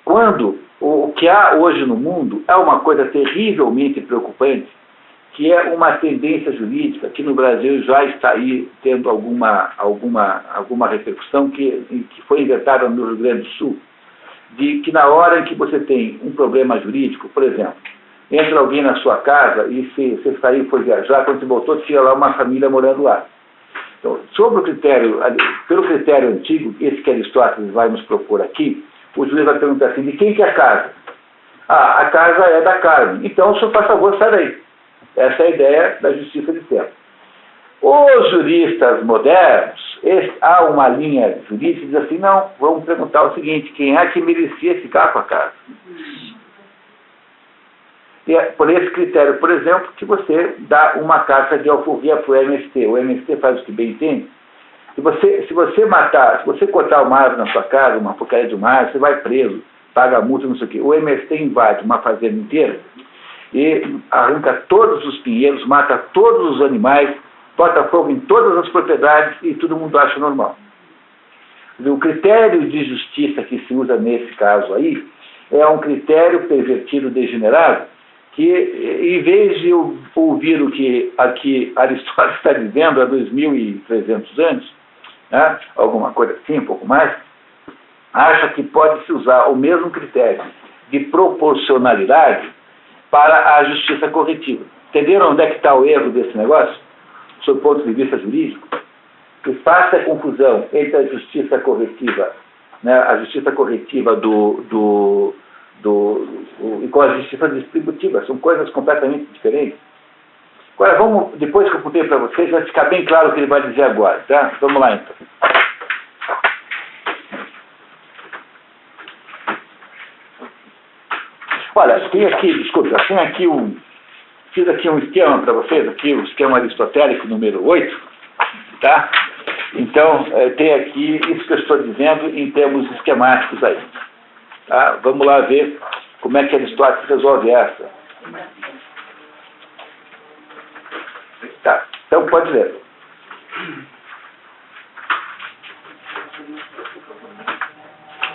Speaker 2: quando o que há hoje no mundo é uma coisa terrivelmente preocupante, que é uma tendência jurídica que no Brasil já está aí tendo alguma repercussão que foi inventada no Rio Grande do Sul, de que na hora em que você tem um problema jurídico, por exemplo, entra alguém na sua casa e você saiu e foi viajar, quando você voltou tinha lá uma família morando lá. Então, pelo critério antigo, esse que Aristóteles vai nos propor aqui, o juiz vai perguntar assim, de quem que é a casa? Ah, a casa é da Carmen. Então, o senhor, por favor, sai daí. Essa é a ideia da justiça de tempo. Os juristas modernos, há uma linha jurídica que diz assim, não, vamos perguntar o seguinte, quem é que merecia ficar com a casa? E é por esse critério, por exemplo, que você dá uma carta de alforria para o MST. O MST faz o que bem entende. Se você cortar uma árvore na sua casa, uma porcaria de uma árvore, você vai preso, paga multa, não sei o quê. O MST invade uma fazenda inteira e arranca todos os pinheiros, mata todos os animais, bota fogo em todas as propriedades e todo mundo acha normal. O critério de justiça que se usa nesse caso aí é um critério pervertido, degenerado, que em vez de ouvir o que aqui Aristóteles está dizendo há 2.300 anos, né, alguma coisa assim, um pouco mais, acha que pode-se usar o mesmo critério de proporcionalidade para a justiça corretiva. Entenderam onde é que está o erro desse negócio? Sob o ponto de vista jurídico? Que faça a confusão entre a justiça corretiva, né, a justiça corretiva e com a justiça distributiva. São coisas completamente diferentes. Agora, depois que eu contei para vocês, vai ficar bem claro o que ele vai dizer agora, tá? Vamos lá, então. Olha, fiz aqui um esquema para vocês, aqui o esquema aristotélico número 8, tá? Então, tem aqui isso que eu estou dizendo em termos esquemáticos aí. Tá? Vamos lá ver como é que Aristóteles resolve essa. Tá, então pode ler.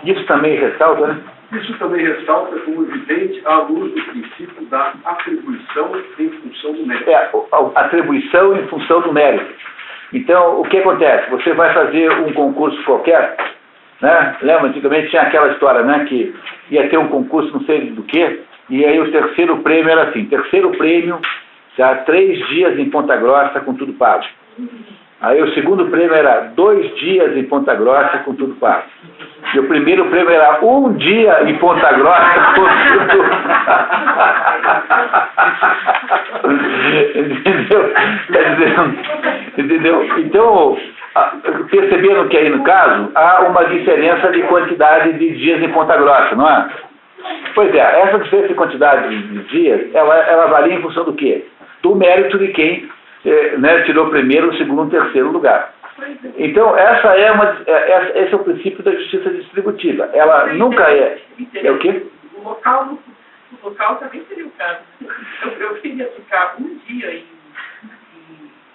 Speaker 2: Isso também ressalta, né?
Speaker 1: Isso também ressalta como evidente à luz do princípio da atribuição em função do mérito.
Speaker 2: Atribuição em função do mérito. Então, o que acontece? Você vai fazer um concurso qualquer, né? Lembra, antigamente tinha aquela história, né, que ia ter um concurso não sei do que, e aí o terceiro prêmio era assim, terceiro prêmio, já 3 dias em Ponta Grossa com tudo pago. Aí o segundo prêmio era 2 dias em Ponta Grossa com tudo pago. E o primeiro prêmio era 1 dia em Ponta Grossa com tudo Entendeu? Quer dizer, entendeu? Então, percebendo que aí no caso, há uma diferença de quantidade de dias em Ponta Grossa, não é? Pois é, essa diferença de quantidade de dias, ela varia em função do quê? Do mérito de quem tirou primeiro, segundo, terceiro lugar. Então, esse é o princípio da justiça distributiva. Ela nunca é... É o quê?
Speaker 4: O local também seria o caso. Eu queria ficar 1 dia em...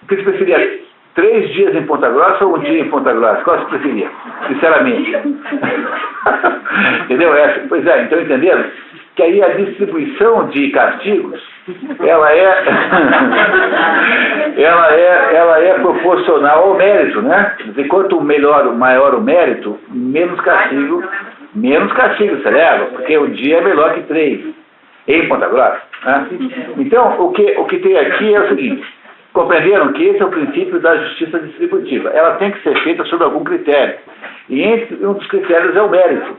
Speaker 2: O que você preferia? 3 dias em Ponta Grossa ou 1 dia em Ponta Grossa? Qual você preferia? Sinceramente. Entendeu? Pois é, então entenderam? Que aí a distribuição de castigos, ela é proporcional ao mérito, né? Quer dizer, quanto maior o mérito, menos castigo se leva, porque um dia é melhor que 3, em Ponta Grossa. Né? Então, o que tem aqui é o seguinte, compreenderam que esse é o princípio da justiça distributiva. Ela tem que ser feita sob algum critério. E entre um dos critérios é o mérito.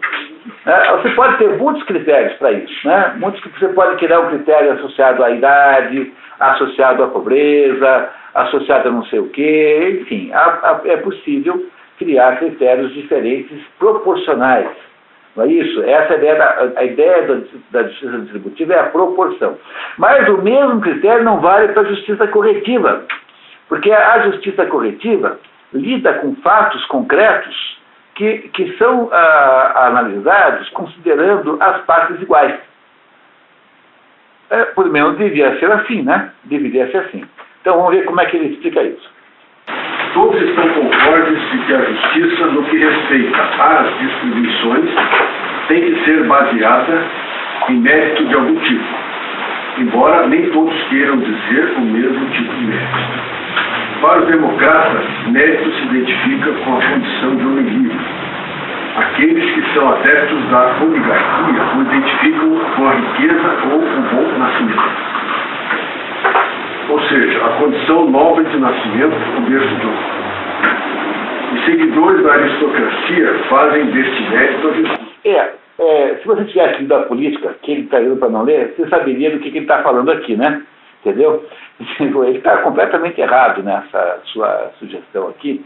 Speaker 2: Você pode ter muitos critérios para isso. Né? Você pode criar um critério associado à idade, associado à pobreza, associado a não sei o quê, enfim. É possível criar critérios diferentes proporcionais. Não é isso? Essa é a ideia da justiça distributiva é a proporção. Mas o mesmo critério não vale para a justiça corretiva. Porque a justiça corretiva lida com fatos concretos que são analisados considerando as partes iguais. Por menos devia ser assim, né? Deveria ser assim. Então vamos ver como é que ele explica isso.
Speaker 1: Todos estão concordes de que a justiça, no que respeita às distribuições, tem que ser baseada em mérito de algum tipo, embora nem todos queiram dizer o mesmo tipo de mérito. Para os democratas, mérito se identifica com a condição de homem livre. Aqueles que são adeptos da oligarquia o identificam com a riqueza ou o bom nascimento. Ou seja, a condição nobre de nascimento, o berço de honra. Os seguidores da aristocracia fazem deste mérito a virtude.
Speaker 2: Se você tivesse lido a política, que ele está indo para não ler, você saberia do que ele está falando aqui, né? Entendeu? Ele está completamente errado nessa sua sugestão aqui.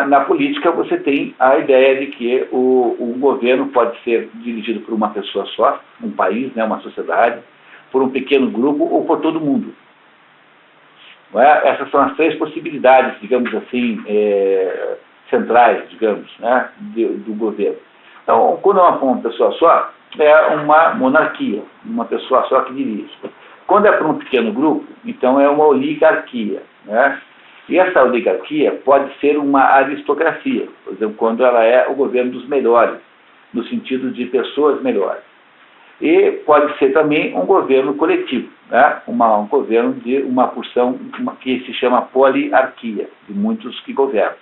Speaker 2: Na política você tem a ideia de que o governo pode ser dirigido por uma pessoa só, um país, né, uma sociedade, por um pequeno grupo ou por todo mundo. Não é? Essas são as 3 possibilidades, digamos assim, centrais, digamos, né, do governo. Então, quando é uma pessoa só, é uma monarquia, uma pessoa só que dirige. Quando é para um pequeno grupo, então é uma oligarquia. Né? E essa oligarquia pode ser uma aristocracia, por exemplo, quando ela é o governo dos melhores, no sentido de pessoas melhores. E pode ser também um governo coletivo, né? Um governo de uma porção que se chama poliarquia, de muitos que governam.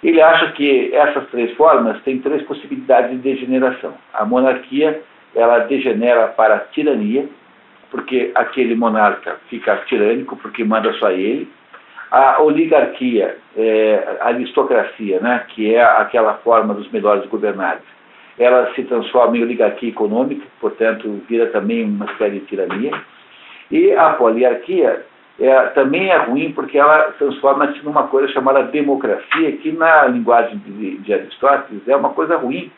Speaker 2: Ele acha que essas 3 formas têm 3 possibilidades de degeneração. A monarquia, ela degenera para a tirania, porque aquele monarca fica tirânico, porque manda só ele. A oligarquia, a aristocracia, né, que é aquela forma dos melhores governados, ela se transforma em oligarquia econômica, portanto, vira também uma espécie de tirania. E a poliarquia também é ruim porque ela transforma-se numa coisa chamada democracia, que na linguagem de Aristóteles é uma coisa ruim.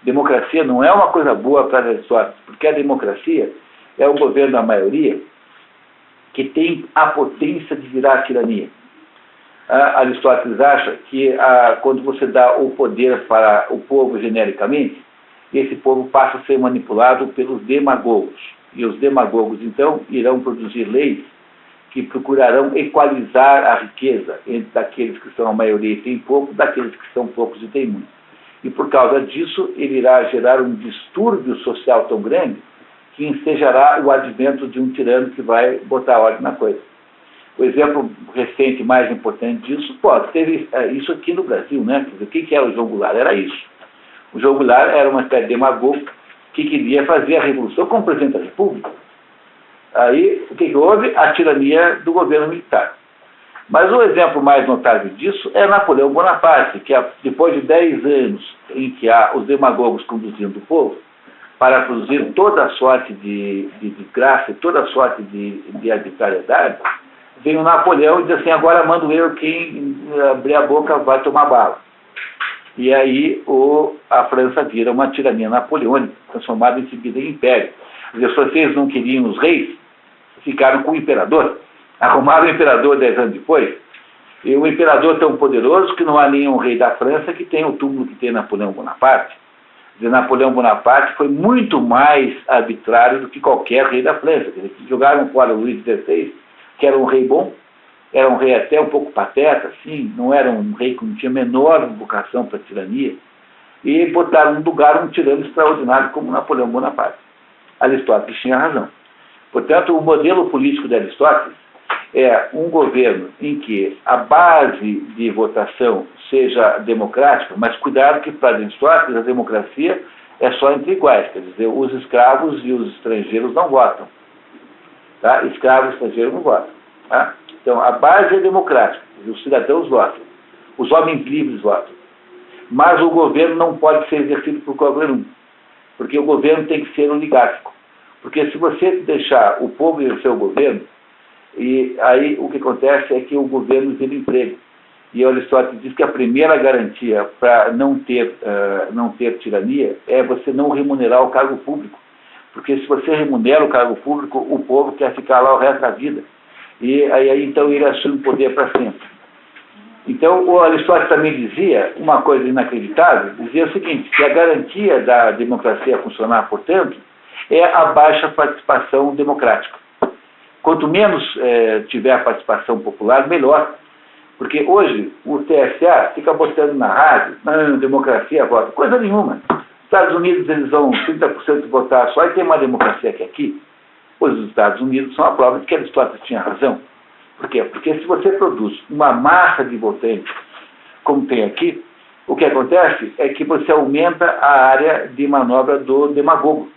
Speaker 2: Democracia não é uma coisa boa para Aristóteles, porque a democracia é o governo da maioria que tem a potência de virar tirania. Aristóteles acha que quando você dá o poder para o povo genericamente, esse povo passa a ser manipulado pelos demagogos. E os demagogos, então, irão produzir leis que procurarão equalizar a riqueza entre daqueles que são a maioria e têm pouco, daqueles que são poucos e têm muito. E por causa disso, ele irá gerar um distúrbio social tão grande que ensejará o advento de um tirano que vai botar ordem na coisa. O exemplo recente mais importante disso, teve isso aqui no Brasil, né? Quer dizer, o que era o João Goulart? Era isso. O João Goulart era uma espécie de demagogo que queria fazer a revolução como presidente da República. Aí, o que houve? A tirania do governo militar. Mas o exemplo mais notável disso é Napoleão Bonaparte, que depois de 10 anos em que há os demagogos conduzindo o povo, para produzir toda a sorte de desgraça, toda a sorte de arbitrariedade, vem o Napoleão e diz assim, agora mando eu, quem abrir a boca vai tomar bala. E aí a França vira uma tirania napoleônica, transformada em seguida em império. Os franceses não queriam os reis, ficaram com o imperador. Arrumaram o imperador 10 anos depois, e o imperador tão poderoso que não há nenhum rei da França que tenha o túmulo que tem Napoleão Bonaparte. Napoleão Bonaparte foi muito mais arbitrário do que qualquer rei da França. Eles jogaram fora o Luís XVI, que era um rei bom, era um rei até um pouco pateta, assim, não era um rei que não tinha a menor vocação para a tirania, e botaram no lugar um tirano extraordinário como Napoleão Bonaparte. Aristóteles tinha razão. Portanto, o modelo político de Aristóteles é um governo em que a base de votação seja democrática, mas cuidado que para Aristóteles a democracia é só entre iguais, quer dizer, os escravos e os estrangeiros não votam. Tá? Escravos e estrangeiros não votam. Tá? Então, a base é democrática, os cidadãos votam, os homens livres votam. Mas o governo não pode ser exercido por qualquer um, porque o governo tem que ser oligárquico. Porque se você deixar o povo exercer o governo, e aí o que acontece é que o governo vira emprego. E Aristóteles diz que a primeira garantia para não ter tirania é você não remunerar o cargo público. Porque se você remunera o cargo público, o povo quer ficar lá o resto da vida. E aí então ele assume o poder para sempre. Então o Aristóteles também dizia uma coisa inacreditável, dizia o seguinte, que a garantia da democracia funcionar, portanto, é a baixa participação democrática. Quanto menos tiver participação popular, melhor. Porque hoje o TSA fica botando na rádio, democracia vota, coisa nenhuma. Estados Unidos eles vão 30% votar só e tem uma democracia que aqui. Pois os Estados Unidos são a prova de que Aristóteles tinha razão. Por quê? Porque se você produz uma massa de votantes, como tem aqui, o que acontece é que você aumenta a área de manobra do demagogo.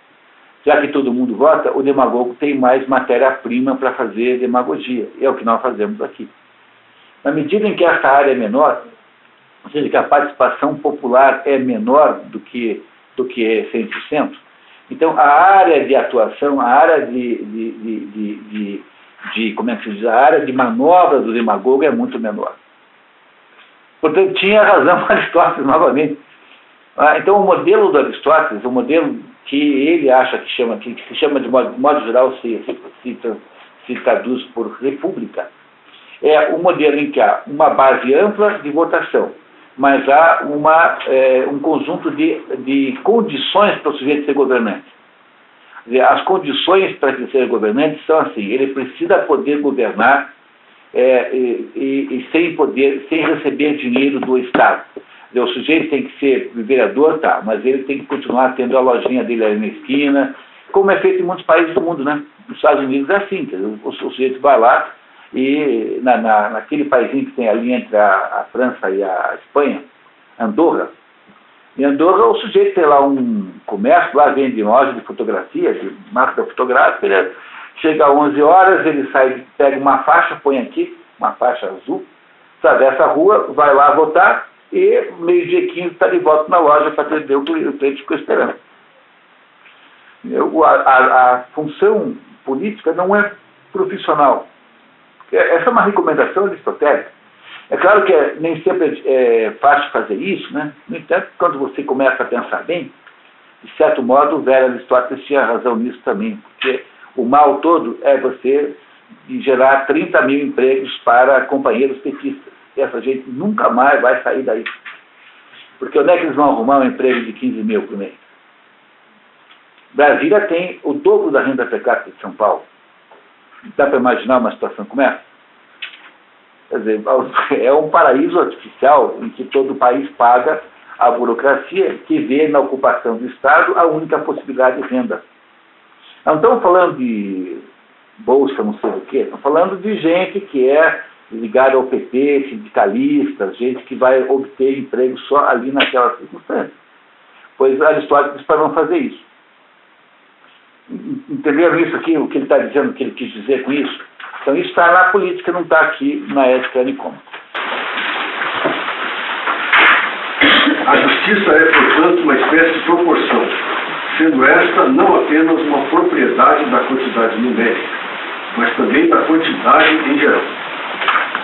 Speaker 2: Já que todo mundo vota, o demagogo tem mais matéria-prima para fazer demagogia. E é o que nós fazemos aqui. Na medida em que essa área é menor, ou seja, que a participação popular é menor do que 100%, então a área de atuação, a área como é que se diz, a área de manobra do demagogo é muito menor. Portanto, tinha razão Aristóteles novamente. Então, o modelo do Aristóteles, o modelo que ele acha que se chama de modo geral, se traduz por república, é um modelo em que há uma base ampla de votação, mas há um conjunto de condições para o sujeito ser governante. As condições para ele ser governante são assim: ele precisa poder governar sem receber dinheiro do Estado. O sujeito tem que ser vereador, tá, mas ele tem que continuar tendo a lojinha dele ali na esquina, como é feito em muitos países do mundo, né? Nos Estados Unidos é assim, o sujeito vai lá e naquele paísinho que tem ali entre a França e a Espanha, Andorra. Em Andorra o sujeito tem lá um comércio, lá vende loja de fotografia, de marca fotográfica, ele chega às 11 horas, ele sai, pega uma faixa, põe aqui, uma faixa azul, atravessa a rua, vai lá votar, e meio-dia 15 está de volta na loja para atender o cliente ficou esperando. A função política não é profissional. Essa é uma recomendação aristotélica. É claro que nem sempre é fácil fazer isso, né? No entanto, quando você começa a pensar bem, de certo modo, o velho Aristóteles tinha razão nisso também, porque o mal todo é você gerar 30 mil empregos para companheiros petistas. E essa gente nunca mais vai sair daí. Porque onde é que eles vão arrumar um emprego de 15 mil por mês? Brasília tem o dobro da renda per capita de São Paulo. Dá para imaginar uma situação como essa? Quer dizer, é um paraíso artificial em que todo o país paga a burocracia que vê na ocupação do Estado a única possibilidade de renda. Não estamos falando de bolsa, não sei o quê, estamos falando de gente que é ligada ao PT, sindicalistas, gente que vai obter emprego só ali naquela circunstância. Pois Aristóteles disse para não fazer isso. Entenderam isso aqui, o que ele está dizendo, o que ele quis dizer com isso? Então isso está na política, não está aqui na ética Nicômaco.
Speaker 1: A justiça é, portanto, uma espécie de proporção, sendo esta não apenas uma propriedade da quantidade numérica, mas também da quantidade em geral.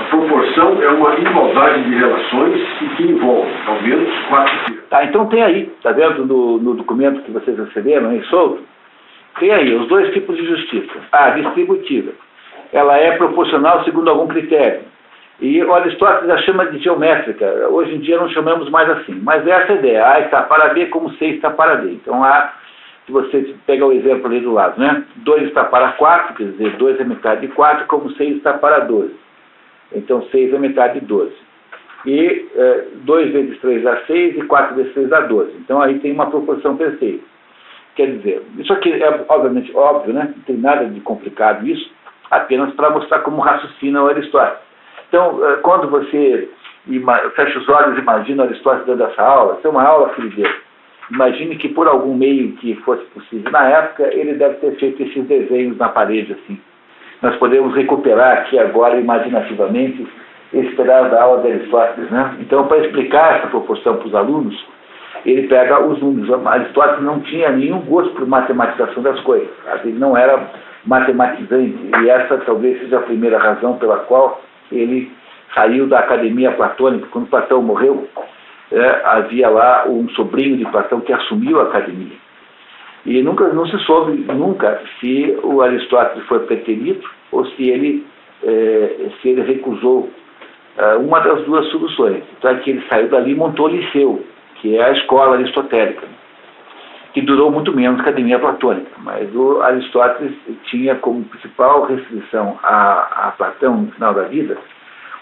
Speaker 1: A proporção é uma igualdade de relações e que envolve, ao menos, 4 termos.
Speaker 2: Tá, então tem aí, está vendo no documento que vocês receberam aí solto? Tem aí os dois tipos de justiça. A distributiva. Ela é proporcional segundo algum critério. E o Aristóteles a chama de geométrica. Hoje em dia não chamamos mais assim. Mas essa é a ideia. A está para B como C está para D. Então A, se você pegar o exemplo ali do lado, né? 2 está para 4, quer dizer, 2 é metade de 4, como 6 está para 12. Então 6 é metade de 12. e 2 vezes 3 dá 6 e 4 vezes 3 dá 12. Então aí tem uma proporção perfeita. Quer dizer, isso aqui é obviamente óbvio, né? Não tem nada de complicado isso, apenas para mostrar como raciocina o Aristóteles. Então, quando você fecha os olhos e imagina o Aristóteles dando essa aula, isso é uma aula, filho dele. Imagine que por algum meio que fosse possível na época, ele deve ter feito esses desenhos na parede, assim. Nós podemos recuperar aqui agora, imaginativamente, esse pedaço da aula de Aristóteles, né? Então, para explicar essa proporção para os alunos, ele pega os números. Aristóteles não tinha nenhum gosto por matematização das coisas. Ele não era matematizante, e essa talvez seja a primeira razão pela qual ele saiu da academia platônica. Quando Platão morreu, havia lá um sobrinho de Platão que assumiu a academia. E não se soube nunca se o Aristóteles foi preterido ou se ele recusou uma das duas soluções. Então é que ele saiu dali e montou o Liceu, que é a escola aristotélica, que durou muito menos que a academia platônica. Mas o Aristóteles tinha como principal restrição a Platão no final da vida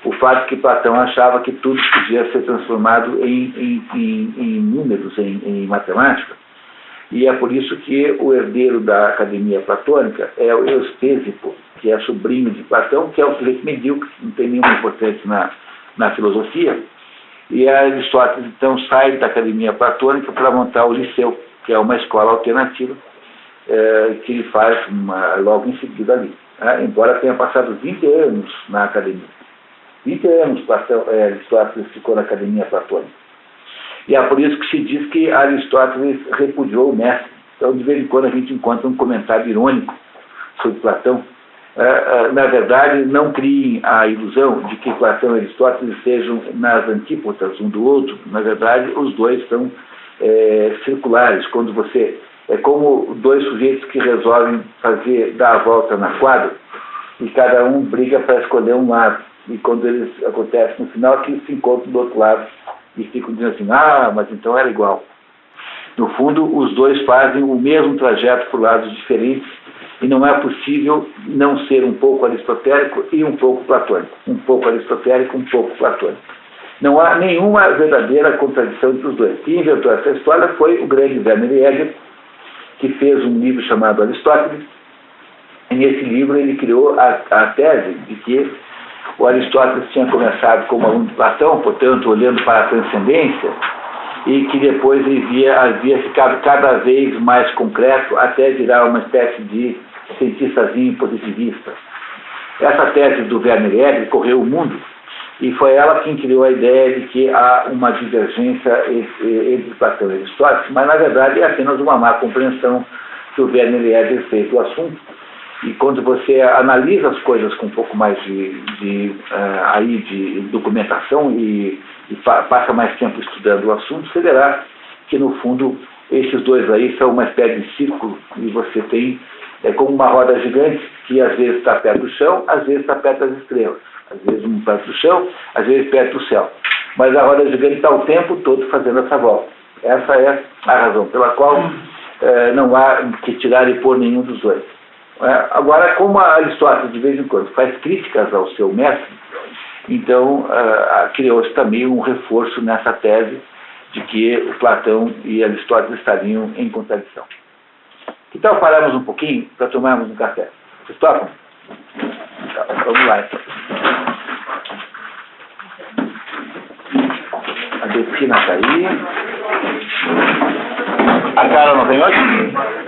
Speaker 2: o fato de que Platão achava que tudo podia ser transformado em números, em matemática, e é por isso que o herdeiro da academia platônica é o Eustésipo, que é sobrinho de Platão, que é um sujeito medíocre, não tem nenhuma importância na filosofia, e Aristóteles então sai da academia platônica para montar o Liceu, que é uma escola alternativa, que ele faz logo em seguida ali, embora tenha passado 20 anos na academia. 20 anos Aristóteles ficou na academia platônica. E é por isso que se diz que Aristóteles repudiou o mestre. Então, de vez em quando, a gente encontra um comentário irônico sobre Platão. Na verdade, não criem a ilusão de que Platão e Aristóteles sejam nas antípodas um do outro. Na verdade, os dois são circulares. Quando você... É como dois sujeitos que resolvem dar a volta na quadra e cada um briga para escolher um lado. E quando eles acontecem no final, que eles se encontram do outro lado e ficam dizendo assim, mas então era igual. No fundo, os dois fazem o mesmo trajeto por lados diferentes e não é possível não ser um pouco aristotélico e um pouco platônico. Um pouco aristotélico, um pouco platônico. Não há nenhuma verdadeira contradição entre os dois. Quem inventou essa história foi o grande Werner Jäger, que fez um livro chamado Aristóteles. E nesse livro ele criou a tese de que o Aristóteles tinha começado como aluno de Platão, portanto, olhando para a transcendência, e que depois havia ficado cada vez mais concreto até virar uma espécie de cientistazinho positivista. Essa tese do Werner Jäger correu o mundo, e foi ela quem criou a ideia de que há uma divergência entre Platão e Aristóteles, mas na verdade é apenas uma má compreensão que o Werner Jäger fez do assunto. E quando você analisa as coisas com um pouco mais de documentação e passa mais tempo estudando o assunto, você verá que, no fundo, esses dois aí são uma espécie de círculo e você tem, como uma roda gigante que às vezes está perto do chão, às vezes está perto das estrelas. Às vezes um perto do chão, às vezes perto do céu. Mas a roda gigante está o tempo todo fazendo essa volta. Essa é a razão pela qual não há que tirar e pôr nenhum dos dois. Agora, como Aristóteles de vez em quando faz críticas ao seu mestre, então criou-se também um reforço nessa tese de que o Platão e Aristóteles estariam em contradição. Que tal pararmos um pouquinho para tomarmos um café? Vocês topam? Então, vamos lá então. A Betina está aí. A Cara não vem hoje?